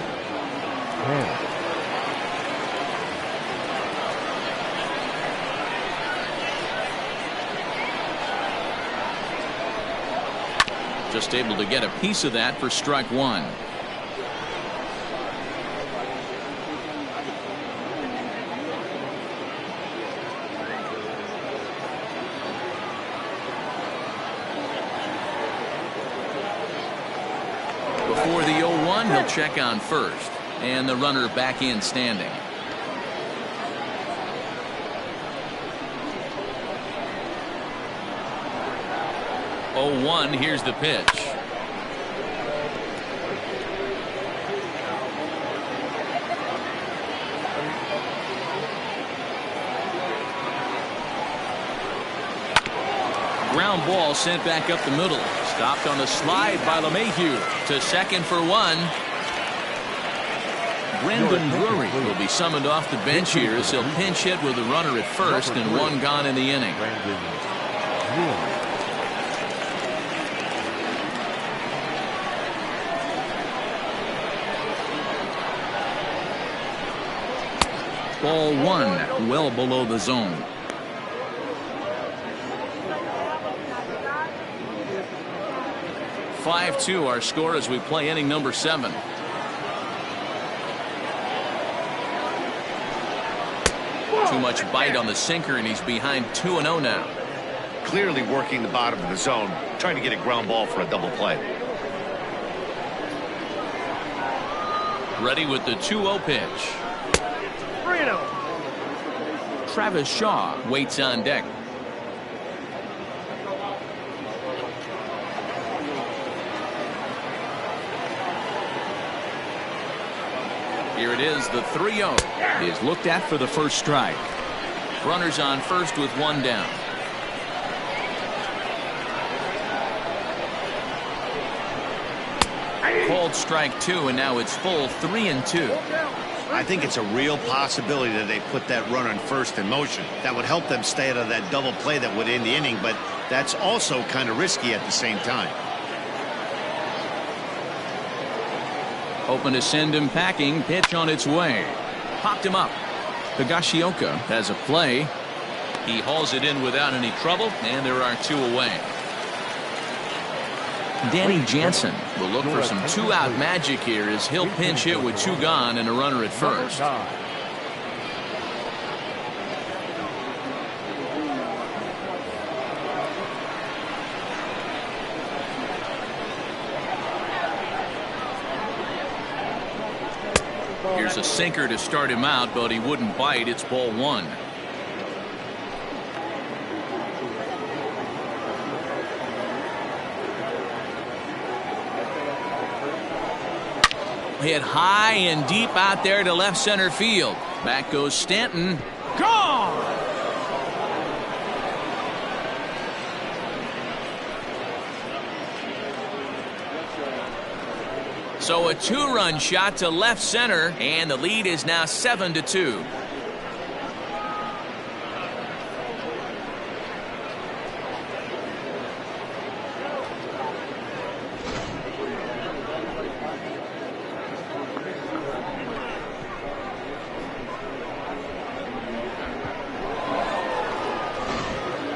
Pennant. Just able to get a piece of that for strike 1. Before the 0-1, he'll check on first, and the runner back in standing. Here's the pitch. Ground ball sent back up the middle. Stopped on the slide by LeMahieu to second for 1. Brendan Drury will be summoned off the bench here as he'll pinch hit with a runner at first and 1 gone in the inning. Ball 1, well below the zone. (5-2) our score as we play inning number 7. Too much bite on the sinker, and he's behind 2-0 now. Clearly working the bottom of the zone, trying to get a ground ball for a double play. Ready with the 2-0 pitch. 3-0. Travis Shaw waits on deck. Here it is, the 3-0 is looked at for the first strike. Runners on first with 1 down. Called strike 2, and now it's full 3-2. I think it's a real possibility that they put that runner on first in motion. That would help them stay out of that double play that would end the inning, but that's also kind of risky at the same time. Open to send him packing. Pitch on its way. Popped him up. Higashioka has a play. He hauls it in without any trouble, and there are 2 away. Danny Jansen will look for some 2-out magic here as he'll pinch hit with 2 gone and a runner at first. Here's a sinker to start him out, but he wouldn't bite. It's ball 1. Hit high and deep out there to left center field. Back goes Stanton. Gone! So a 2-run shot to left center, and the lead is now 7-2.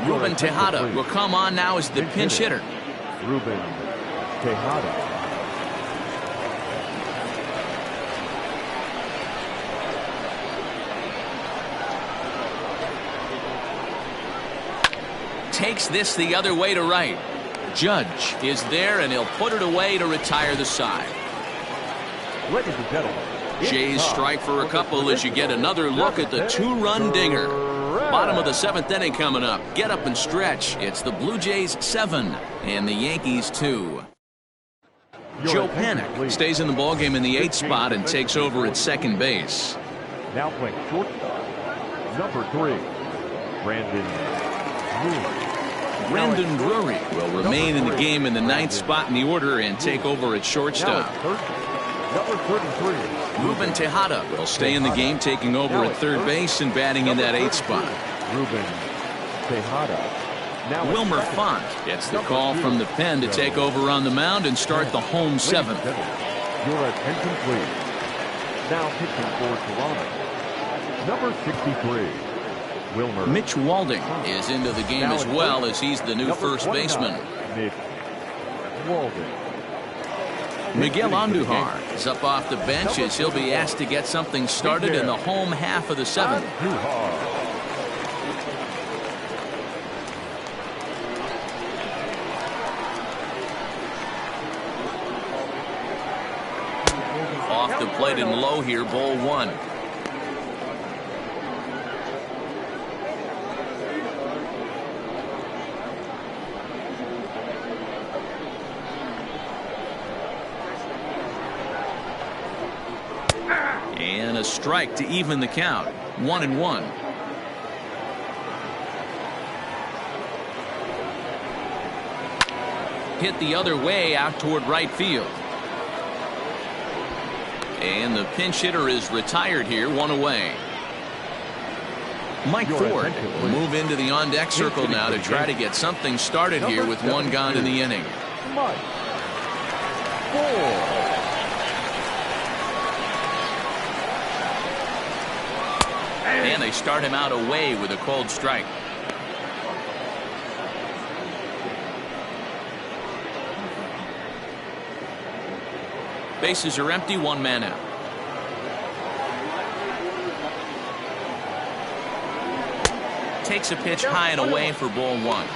Ruben Tejada will come on now as the pinch hitter. Ruben Tejada. Takes this the other way to right. Judge is there, and he'll put it away to retire the side. Ladies and gentlemen, Jays strike for a couple as you get another look at the 2-run dinger. Bottom of the 7th inning coming up. Get up and stretch. It's the Blue Jays 7 and the Yankees 2. Joe Pennant stays in the ballgame in the 8th spot and takes over at second base. Now playing shortstop, number 3, Brandon Moore. Brendan Drury will remain in the game in the 9th spot in the order and take over at shortstop. Number 33. Ruben Tejada will stay in the game, taking over at third base and batting in that 8th spot. Ruben Tejada. Wilmer Font gets the call from the pen to take over on the mound and start the home 7th. Your attention, please. Now pitching for Toronto. Number 63. Wilmer. Mitch Walding is into the game as well, as he's the new first baseman. Mitch Walding. Miguel Andujar is up off the bench as he'll be asked to get something started in the home half of the 7th. Off the plate and low here, ball 1. And a strike to even the count. 1-1. Hit the other way out toward right field. And the pinch hitter is retired here, 1 away. Mike Ford will move into the on-deck circle now to try to get something started here with 1 gone in the inning. Mike Ford. And they start him out away with a cold strike. Bases are empty, 1 man out. Takes a pitch high and away for ball 1.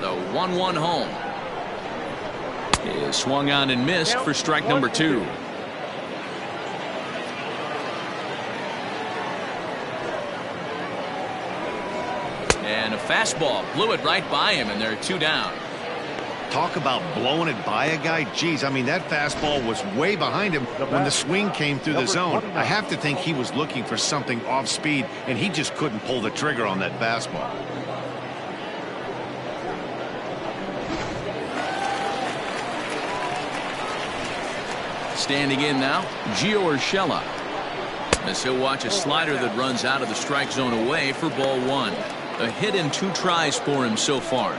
The 1-1 home is swung on and missed for strike number 2. And a fastball blew it right by him, and there are 2 down. Talk about blowing it by a guy. Geez, I mean, that fastball was way behind him when the swing came through the zone. I have to think he was looking for something off speed, and he just couldn't pull the trigger on that fastball. Standing in now, Gio Urshela, as he'll watch a slider that runs out of the strike zone away for ball 1. A hit in 2 tries for him so far.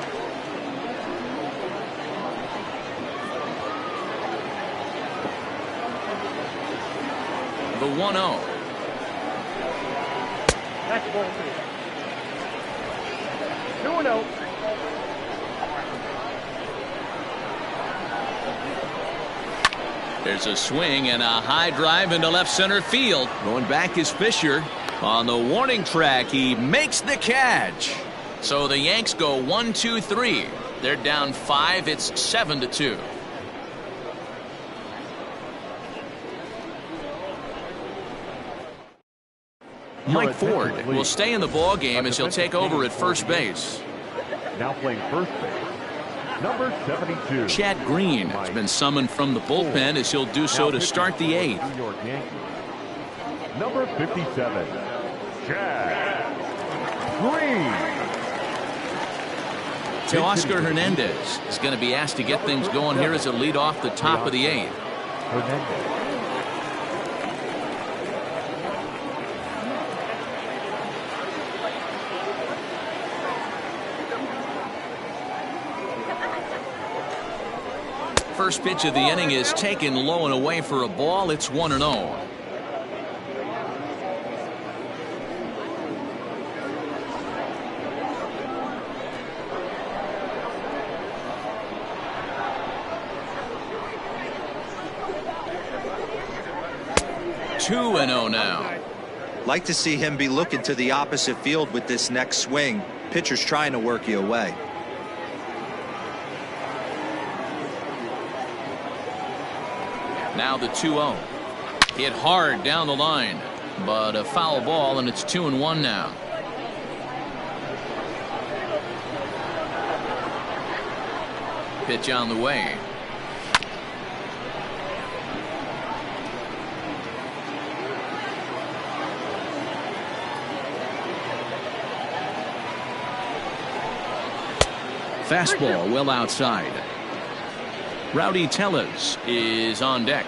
The 1-0. That's ball 2. 2-0. There's a swing and a high drive into left center field. Going back is Fisher. On the warning track, he makes the catch. So the Yanks go 1-2-3. They're down 5. It's 7-2. Mike Ford will stay in the ball game as he'll take over at first base. Now playing first base. Number 72. Chad Green has been summoned from the bullpen as he'll do so to start the 8th. New York Yankees. Number 57. Chad Green. Teoscar Hernandez is going to be asked to get things going here as a lead off the top of the 8th. Hernandez. First pitch of the inning is taken low and away for a ball. It's 1-0. Two and 0 now. Like to see him be looking to the opposite field with this next swing. Pitcher's trying to work you away. Now the 2-0. Hit hard down the line, but a foul ball, and it's 2-1 now. Pitch on the way. Fastball well outside. Rowdy Tellez is on deck.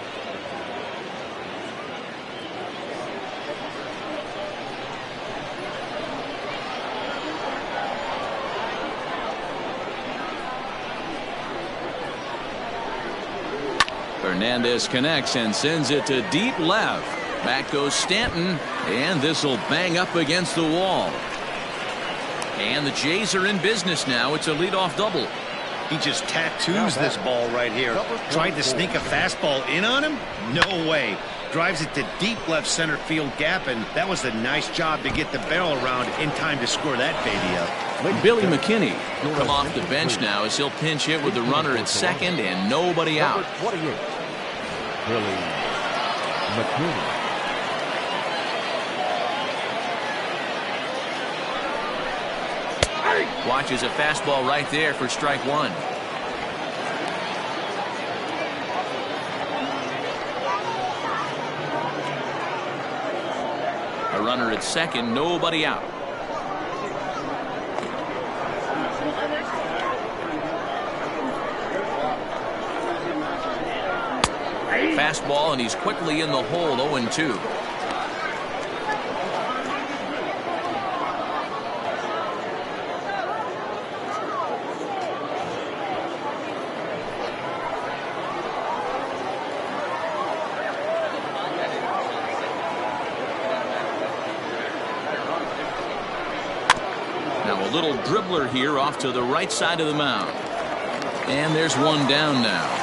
Hernandez connects and sends it to deep left. Back goes Stanton, and this will bang up against the wall. And the Jays are in business now. It's a leadoff double. He just tattoos this ball right here. Tried to sneak a fastball in on him? No way. Drives it to deep left center field gap, and that was a nice job to get the barrel around in time to score that baby up. Billy McKinney will come off the bench now as he'll pinch hit with the runner at second and nobody out. 28, Billy McKinney. Watches a fastball right there for strike one. A runner at second, nobody out. Fastball, and he's quickly in the hole. 0-2. Now a little dribbler here off to the right side of the mound. And there's one down now.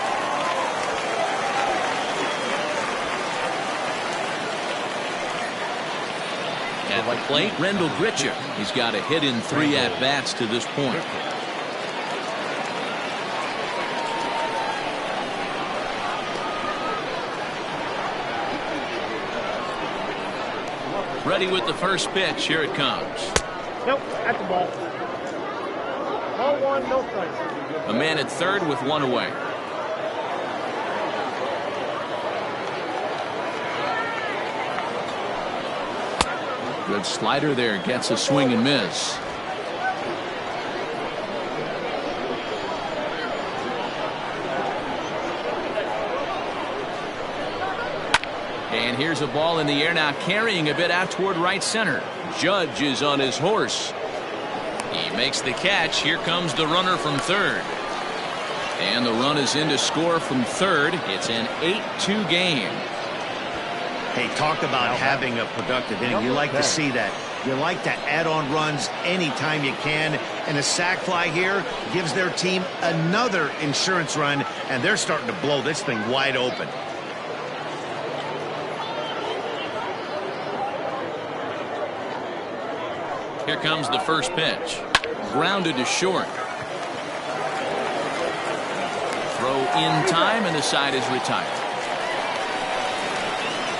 At the plate, Rendell Grichuk. He's got a hit in 3 at-bats to this point. Ready with the first pitch. Here it comes. Nope, that's the ball. Ball one, no strikes. A man at third with one away. Good slider there, gets a swing and miss. And here's a ball in the air now, carrying a bit out toward right center. Judge is on his horse. He makes the catch. Here comes the runner from third. And the run is in to score from third. It's an 8-2 game. Hey, talk about having a productive inning. You like to see that. You like to add on runs anytime you can. And a sac fly here gives their team another insurance run, and they're starting to blow this thing wide open. Here comes the first pitch. Grounded to short. Throw in time, and the side is retired.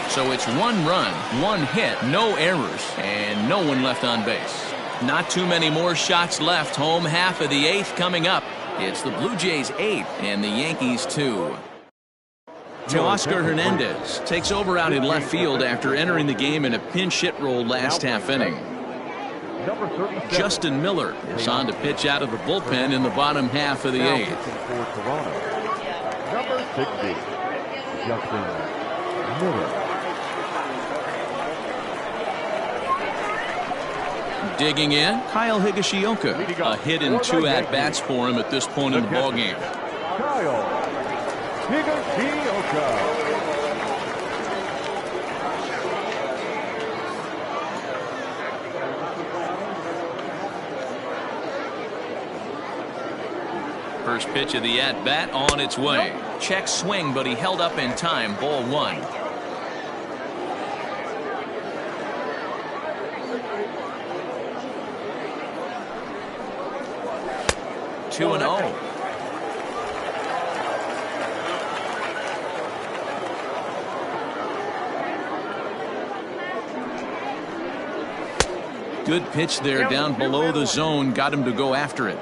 So it's 1 run, 1 hit, no errors, and no one left on base. Not too many more shots left. Home half of the 8th coming up. It's the Blue Jays 8 and the Yankees 2. Oscar Hernandez takes over out in left field after entering the game in a pinch hit role last half inning. Justin Miller is on to pitch out of the bullpen in the bottom half of the 8th. Number 60, Justin Miller. Digging in, Kyle Higashioka. A hit in 2 at-bats for him at this point in the ballgame. Kyle Higashioka. First pitch of the at-bat on its way. Check swing, but he held up in time. Ball 1. Two and 0. Good pitch there down below the zone. Got him to go after it.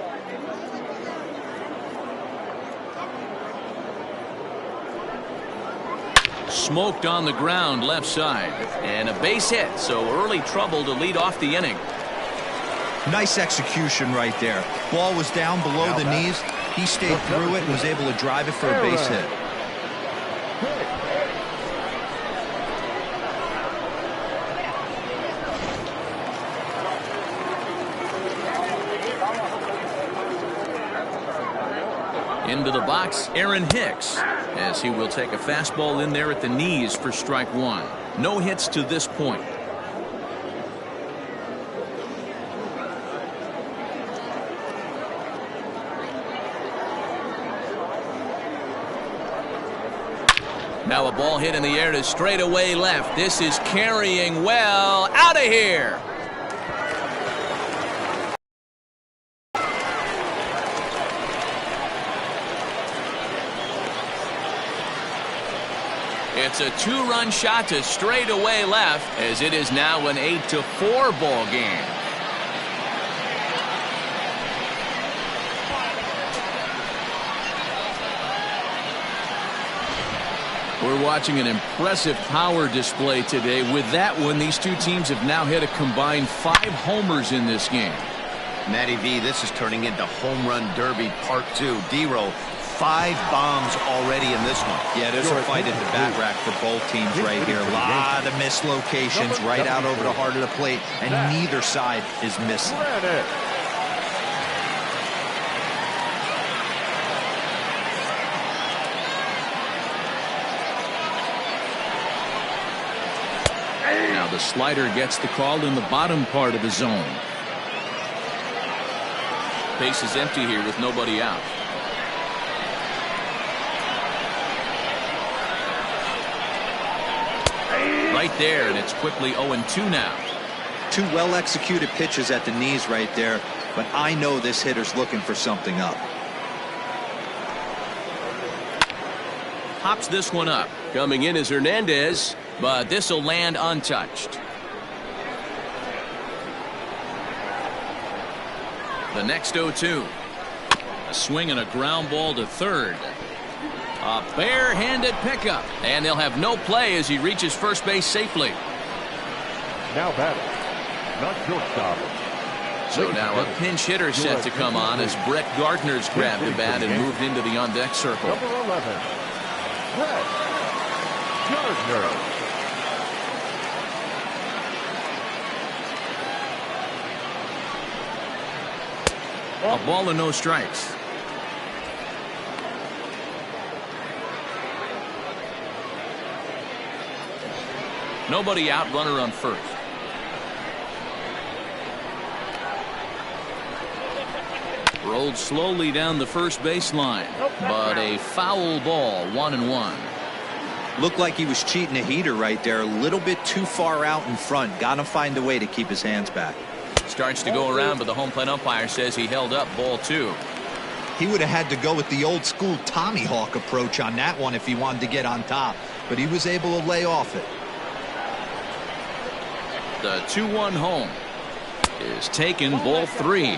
smoked on the ground left side. And a base hit, so early trouble to lead off the inning. Nice execution right there. Ball was down below the knees. He stayed through it and was able to drive it for a base hit. Into the box, Aaron Hicks, as he will take a fastball in there at the knees for strike one. No hits to this point. Now a ball hit in the air to straightaway left. This is carrying well. Out of here. It's a two-run shot to straightaway left, as it is now an 8-4 ball game. We're watching an impressive power display today. With that one, these two teams have now hit a combined 5 homers in this game. Matty V, this is turning into home run derby part 2. D-Row, 5 bombs already in this one. Yeah, there's a fight at the bat rack for both teams right here. A lot of mislocations right out over the heart of the plate, and neither side is missing. Now the slider gets the call in the bottom part of the zone. Base is empty here with nobody out. Right there, and it's quickly 0-2 now. 2 well-executed pitches at the knees right there, but I know this hitter's looking for something up. Pops this one up. Coming in is Hernandez, but this will land untouched. The next 0-2. A swing and a ground ball to third. A barehanded pickup, and they'll have no play as he reaches first base safely. Now batting, not shortstop. So now a pinch hitter set to come on as Brett Gardner's grabbed the bat and moved into the on-deck circle. Number 11, Brett Gardner. A ball and no strikes. Nobody out, runner on first. Rolled slowly down the first baseline, but a foul ball, 1-1. Looked like he was cheating a heater right there, a little bit too far out in front. Got to find a way to keep his hands back. Starts to go around, but the home plate umpire says he held up, ball 2. He would have had to go with the old school Tommy Hawk approach on that one if he wanted to get on top, but he was able to lay off it. The 2-1 home is taken, ball 3.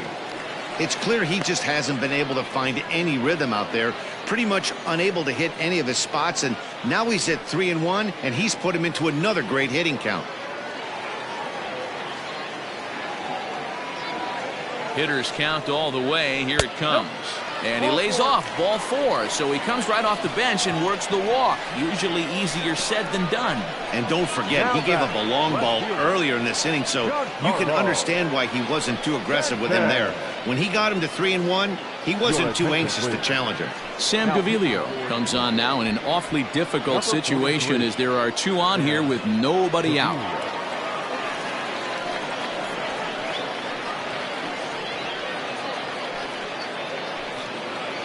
It's clear he just hasn't been able to find any rhythm out there. Pretty much unable to hit any of his spots, and now he's at 3-1, and he's put him into another great hitting count. Hitters count all the way. Here it comes. And he lays off, ball 4. So he comes right off the bench and works the walk. Usually easier said than done. And don't forget, he gave up a long ball earlier in this inning, so you can understand why he wasn't too aggressive with him there. When he got him to 3-1, he wasn't too anxious to challenge him. Sam Gaviglio comes on now in an awfully difficult situation as there are 2 on here with nobody out.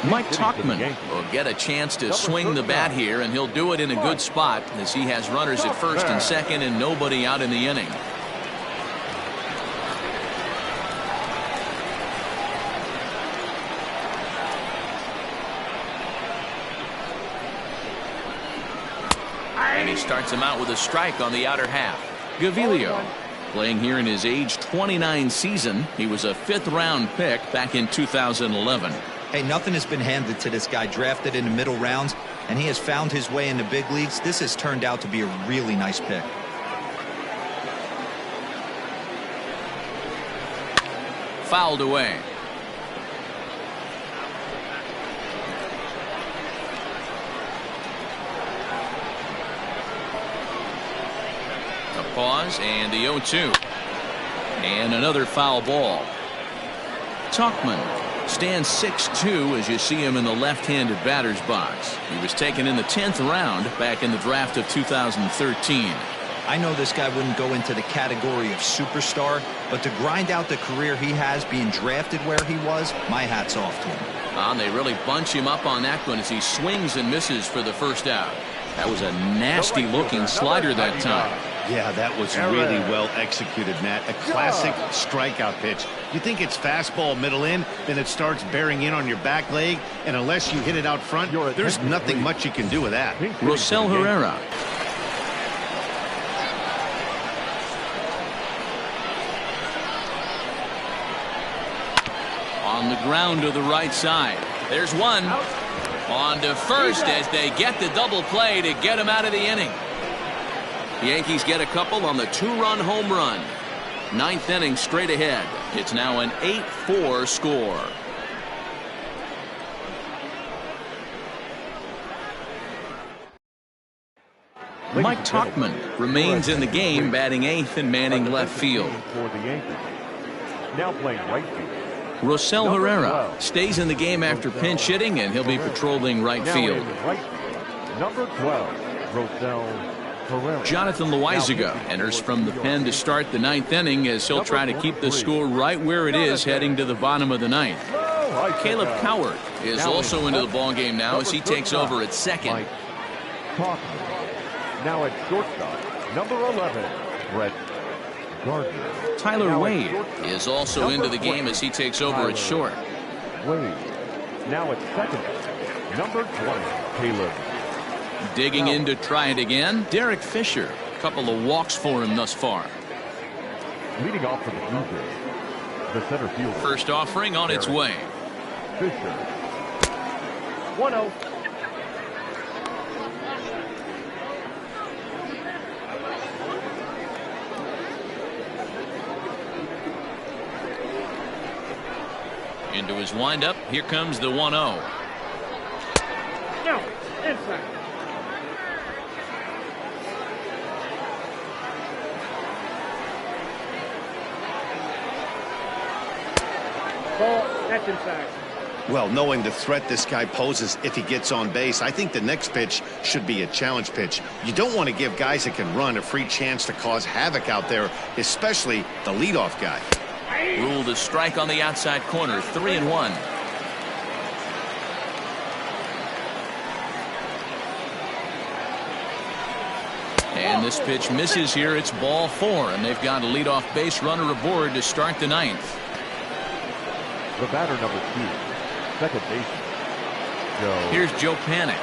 Mike Tauchman will get a chance to swing the bat here, and he'll do it in a good spot as he has runners at first and second and nobody out in the inning. And he starts him out with a strike on the outer half. Gaviglio playing here in his age 29 season. He was a 5th-round pick back in 2011. Hey, nothing has been handed to this guy. Drafted in the middle rounds. and he has found his way in the big leagues. This has turned out to be a really nice pick. Fouled away. A pause and the 0-2. And another foul ball. Tuchman stands 6'2" as you see him in the left-handed batter's box. He was taken in the 10th round back in the draft of 2013. I know this guy wouldn't go into the category of superstar, but to grind out the career he has being drafted where he was, my hat's off to him. And they really bunch him up on that one as he swings and misses for the first out. That was a nasty-looking slider that time. Yeah, that was really well executed, Matt. A classic strikeout pitch. You think it's fastball middle in, then it starts bearing in on your back leg, and unless you hit it out front, there's nothing much you can do with that. Rosell Herrera. On the ground to the right side. There's one. On to first as they get the double play to get him out of the inning. The Yankees get a couple on the 2-run home run. 9th inning straight ahead. It's now an 8-4 score. Mike Tuchman remains in the game, batting 8th and manning left field. For the Yankees. Now playing right field. Rosell Herrera stays in the game after pinch hitting, and he'll be patrolling right field. Number 12, Rosell Herrera. Jonathan Loaizaga enters from the pen to start the 9th inning as he'll try to keep the score right where it is heading to the bottom of the 9th. Caleb Cowart is also into the ballgame now as he takes over at second. Now at shortstop, number 11, Brett Gardner. Tyler Wade is also into the game as he takes over at short. Wade. Now at second, number 20, Caleb. Digging in to try it again, Derek Fisher. A couple of walks for him thus far. Leading off for the Blue Jays, the center fielder. First offering on its way. Fisher. 1-0. Into his windup, here comes the 1-0. No, inside. Ball, that's inside. Well, knowing the threat this guy poses if he gets on base, I think the next pitch should be a challenge pitch. You don't want to give guys that can run a free chance to cause havoc out there, especially the leadoff guy. Ruled a strike on the outside corner, 3-1. And this pitch misses here. It's ball 4, and they've got a leadoff base runner aboard to start the 9th. The batter, number 2, second baseman, Joe. Here's Joe Panik.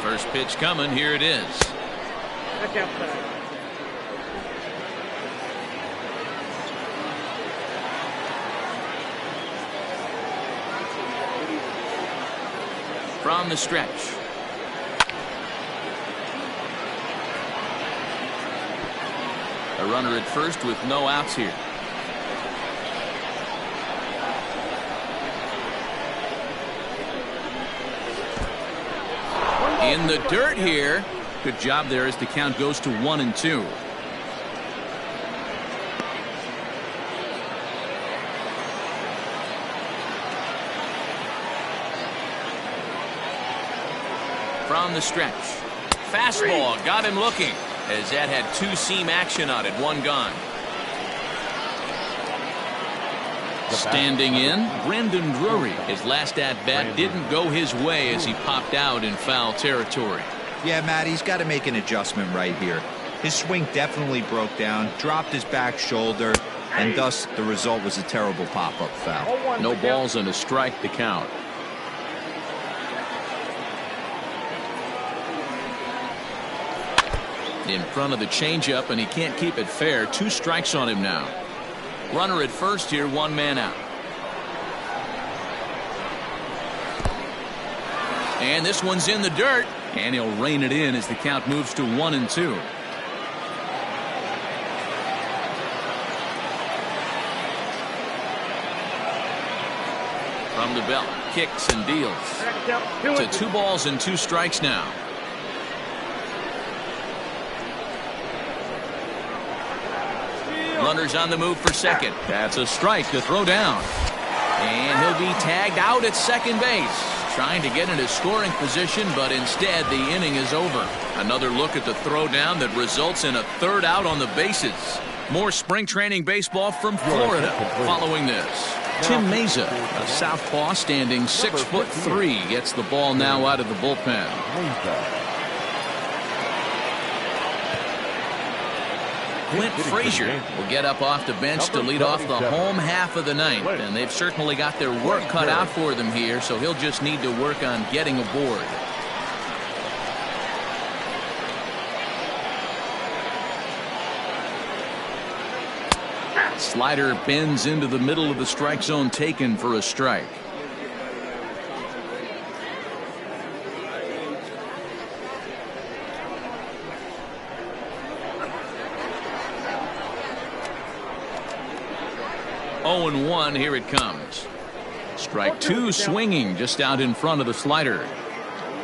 First pitch coming. Here it is. That's outside. From the stretch. A runner at first with no outs here. In the dirt here. Good job there as the count goes to 1-2. From the stretch. Fastball got him looking as that had 2-seam action on it. One gone. Standing in, Brandon Drury. His last at-bat didn't go his way as he popped out in foul territory. Yeah, Matt, he's got to make an adjustment right here. His swing definitely broke down, dropped his back shoulder, and thus the result was a terrible pop-up foul. No balls and a strike to count. In front of the changeup, and he can't keep it fair. 2 strikes on him now. Runner at first here, one man out. And this one's in the dirt, and he'll rein it in as the count moves to 1-2. From the belt, kicks and deals. To 2 balls and 2 strikes now. Runners on the move for second. That's a strike to throw down. And he'll be tagged out at second base. Trying to get into scoring position, but instead the inning is over. Another look at the throw down that results in a 3rd out on the bases. More spring training baseball from Florida following this. Tim Meza, a southpaw standing 6'3", gets the ball now out of the bullpen. Clint Frazier will get up off the bench to lead off the home half of the 9th, and they've certainly got their work cut out for them here, so he'll just need to work on getting aboard. Slider bends into the middle of the strike zone, taken for a strike. Oh, and 1, here it comes. Strike 2 swinging just out in front of the slider.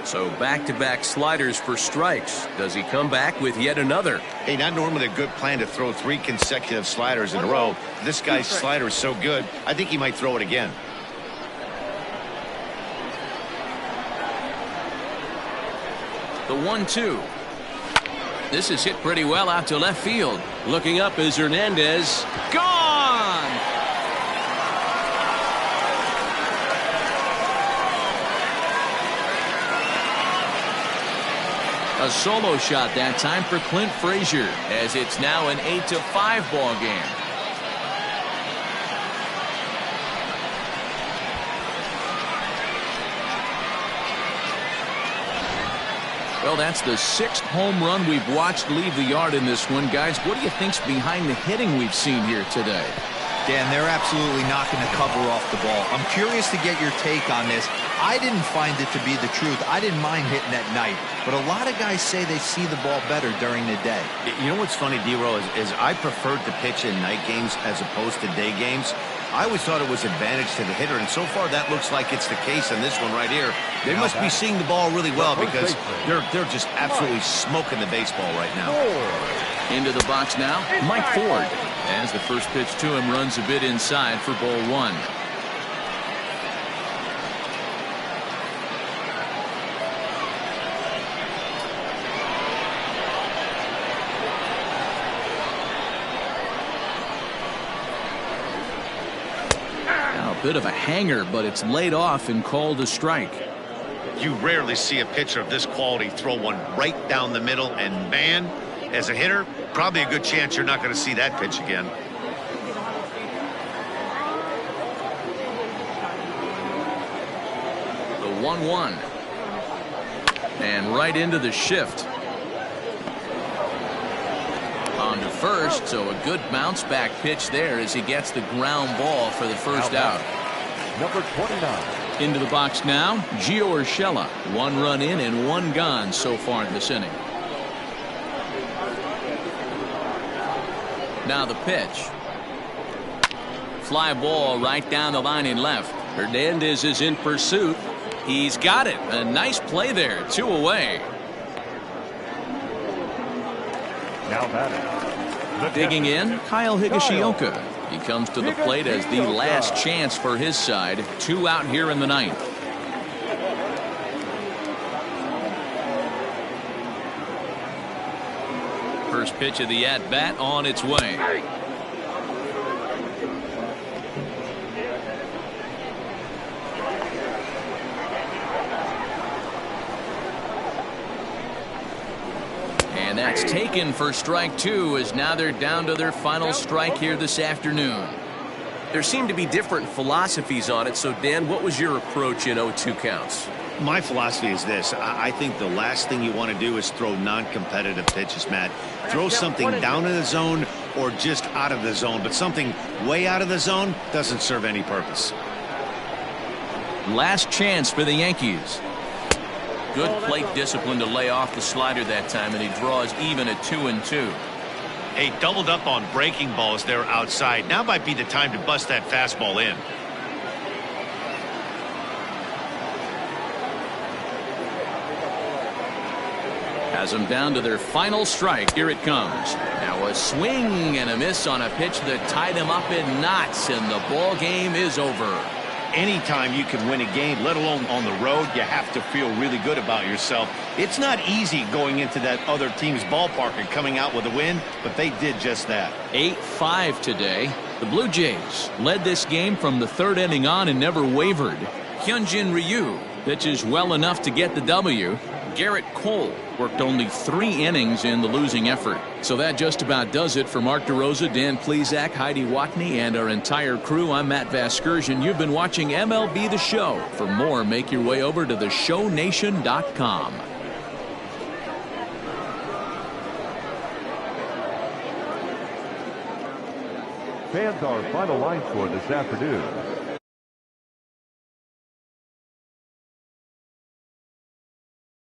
So back-to-back sliders for strikes. Does he come back with yet another? Hey, not normally a good plan to throw 3 consecutive sliders in a row. This guy's slider is so good, I think he might throw it again. The 1-2. This is hit pretty well out to left field. Looking up is Hernandez. Gone! A solo shot that time for Clint Frazier, as it's now an 8-5 ball game. Well, that's the 6th home run we've watched leave the yard in this one. Guys, what do you think's behind the hitting we've seen here today? Dan, they're absolutely knocking the cover off the ball. I'm curious to get your take on this. I didn't find it to be the truth. I didn't mind hitting at night, but a lot of guys say they see the ball better during the day. You know what's funny, D-Roll, is I preferred to pitch in night games as opposed to day games. I always thought it was advantage to the hitter, and so far that looks like it's the case in this one right here. They must be seeing the ball really well because they're just absolutely smoking the baseball right now. Into the box now, Mike Ford, as the first pitch to him runs a bit inside for ball 1. Bit of a hanger, but it's laid off and called a strike. You rarely see a pitcher of this quality throw one right down the middle, and man, as a hitter, probably a good chance you're not going to see that pitch again. The 1-1. And right into the shift. On to first, so a good bounce back pitch there as he gets the ground ball for the first out. Number 29. Into the box now, Gio Urshela. 1 run in and 1 gone so far in this inning. Now the pitch. Fly ball right down the line in left. Hernandez is in pursuit. He's got it. A nice play there. 2 away. Now batting. Digging in, Kyle Higashioka. He comes to the plate as the last chance for his side. 2 out here in the 9th. First pitch of the at-bat on its way. And that's taken for strike 2, as now they're down to their final strike here this afternoon. There seem to be different philosophies on it, so Dan, what was your approach in 0-2 counts? My philosophy is this. I think the last thing you want to do is throw non-competitive pitches, Matt. Throw something down in the zone or just out of the zone, but something way out of the zone doesn't serve any purpose. Last chance for the Yankees. Good plate discipline to lay off the slider that time, and he draws even at 2-2. Hey, doubled up on breaking balls there outside. Now might be the time to bust that fastball in. Has them down to their final strike. Here it comes. Now a swing and a miss on a pitch that tied him up in knots, and the ball game is over. Anytime you can win a game, let alone on the road, you have to feel really good about yourself. It's not easy going into that other team's ballpark and coming out with a win, but they did just that. 8-5 today. The Blue Jays led this game from the third inning on and never wavered. Hyunjin Ryu pitches well enough to get the W. Garrett Cole worked only 3 innings in the losing effort. So that just about does it for Mark DeRosa, Dan Plesac, Heidi Watney, and our entire crew. I'm Matt Vasgersian. You've been watching MLB The Show. For more, make your way over to theshownation.com. Fans, our final line score this afternoon.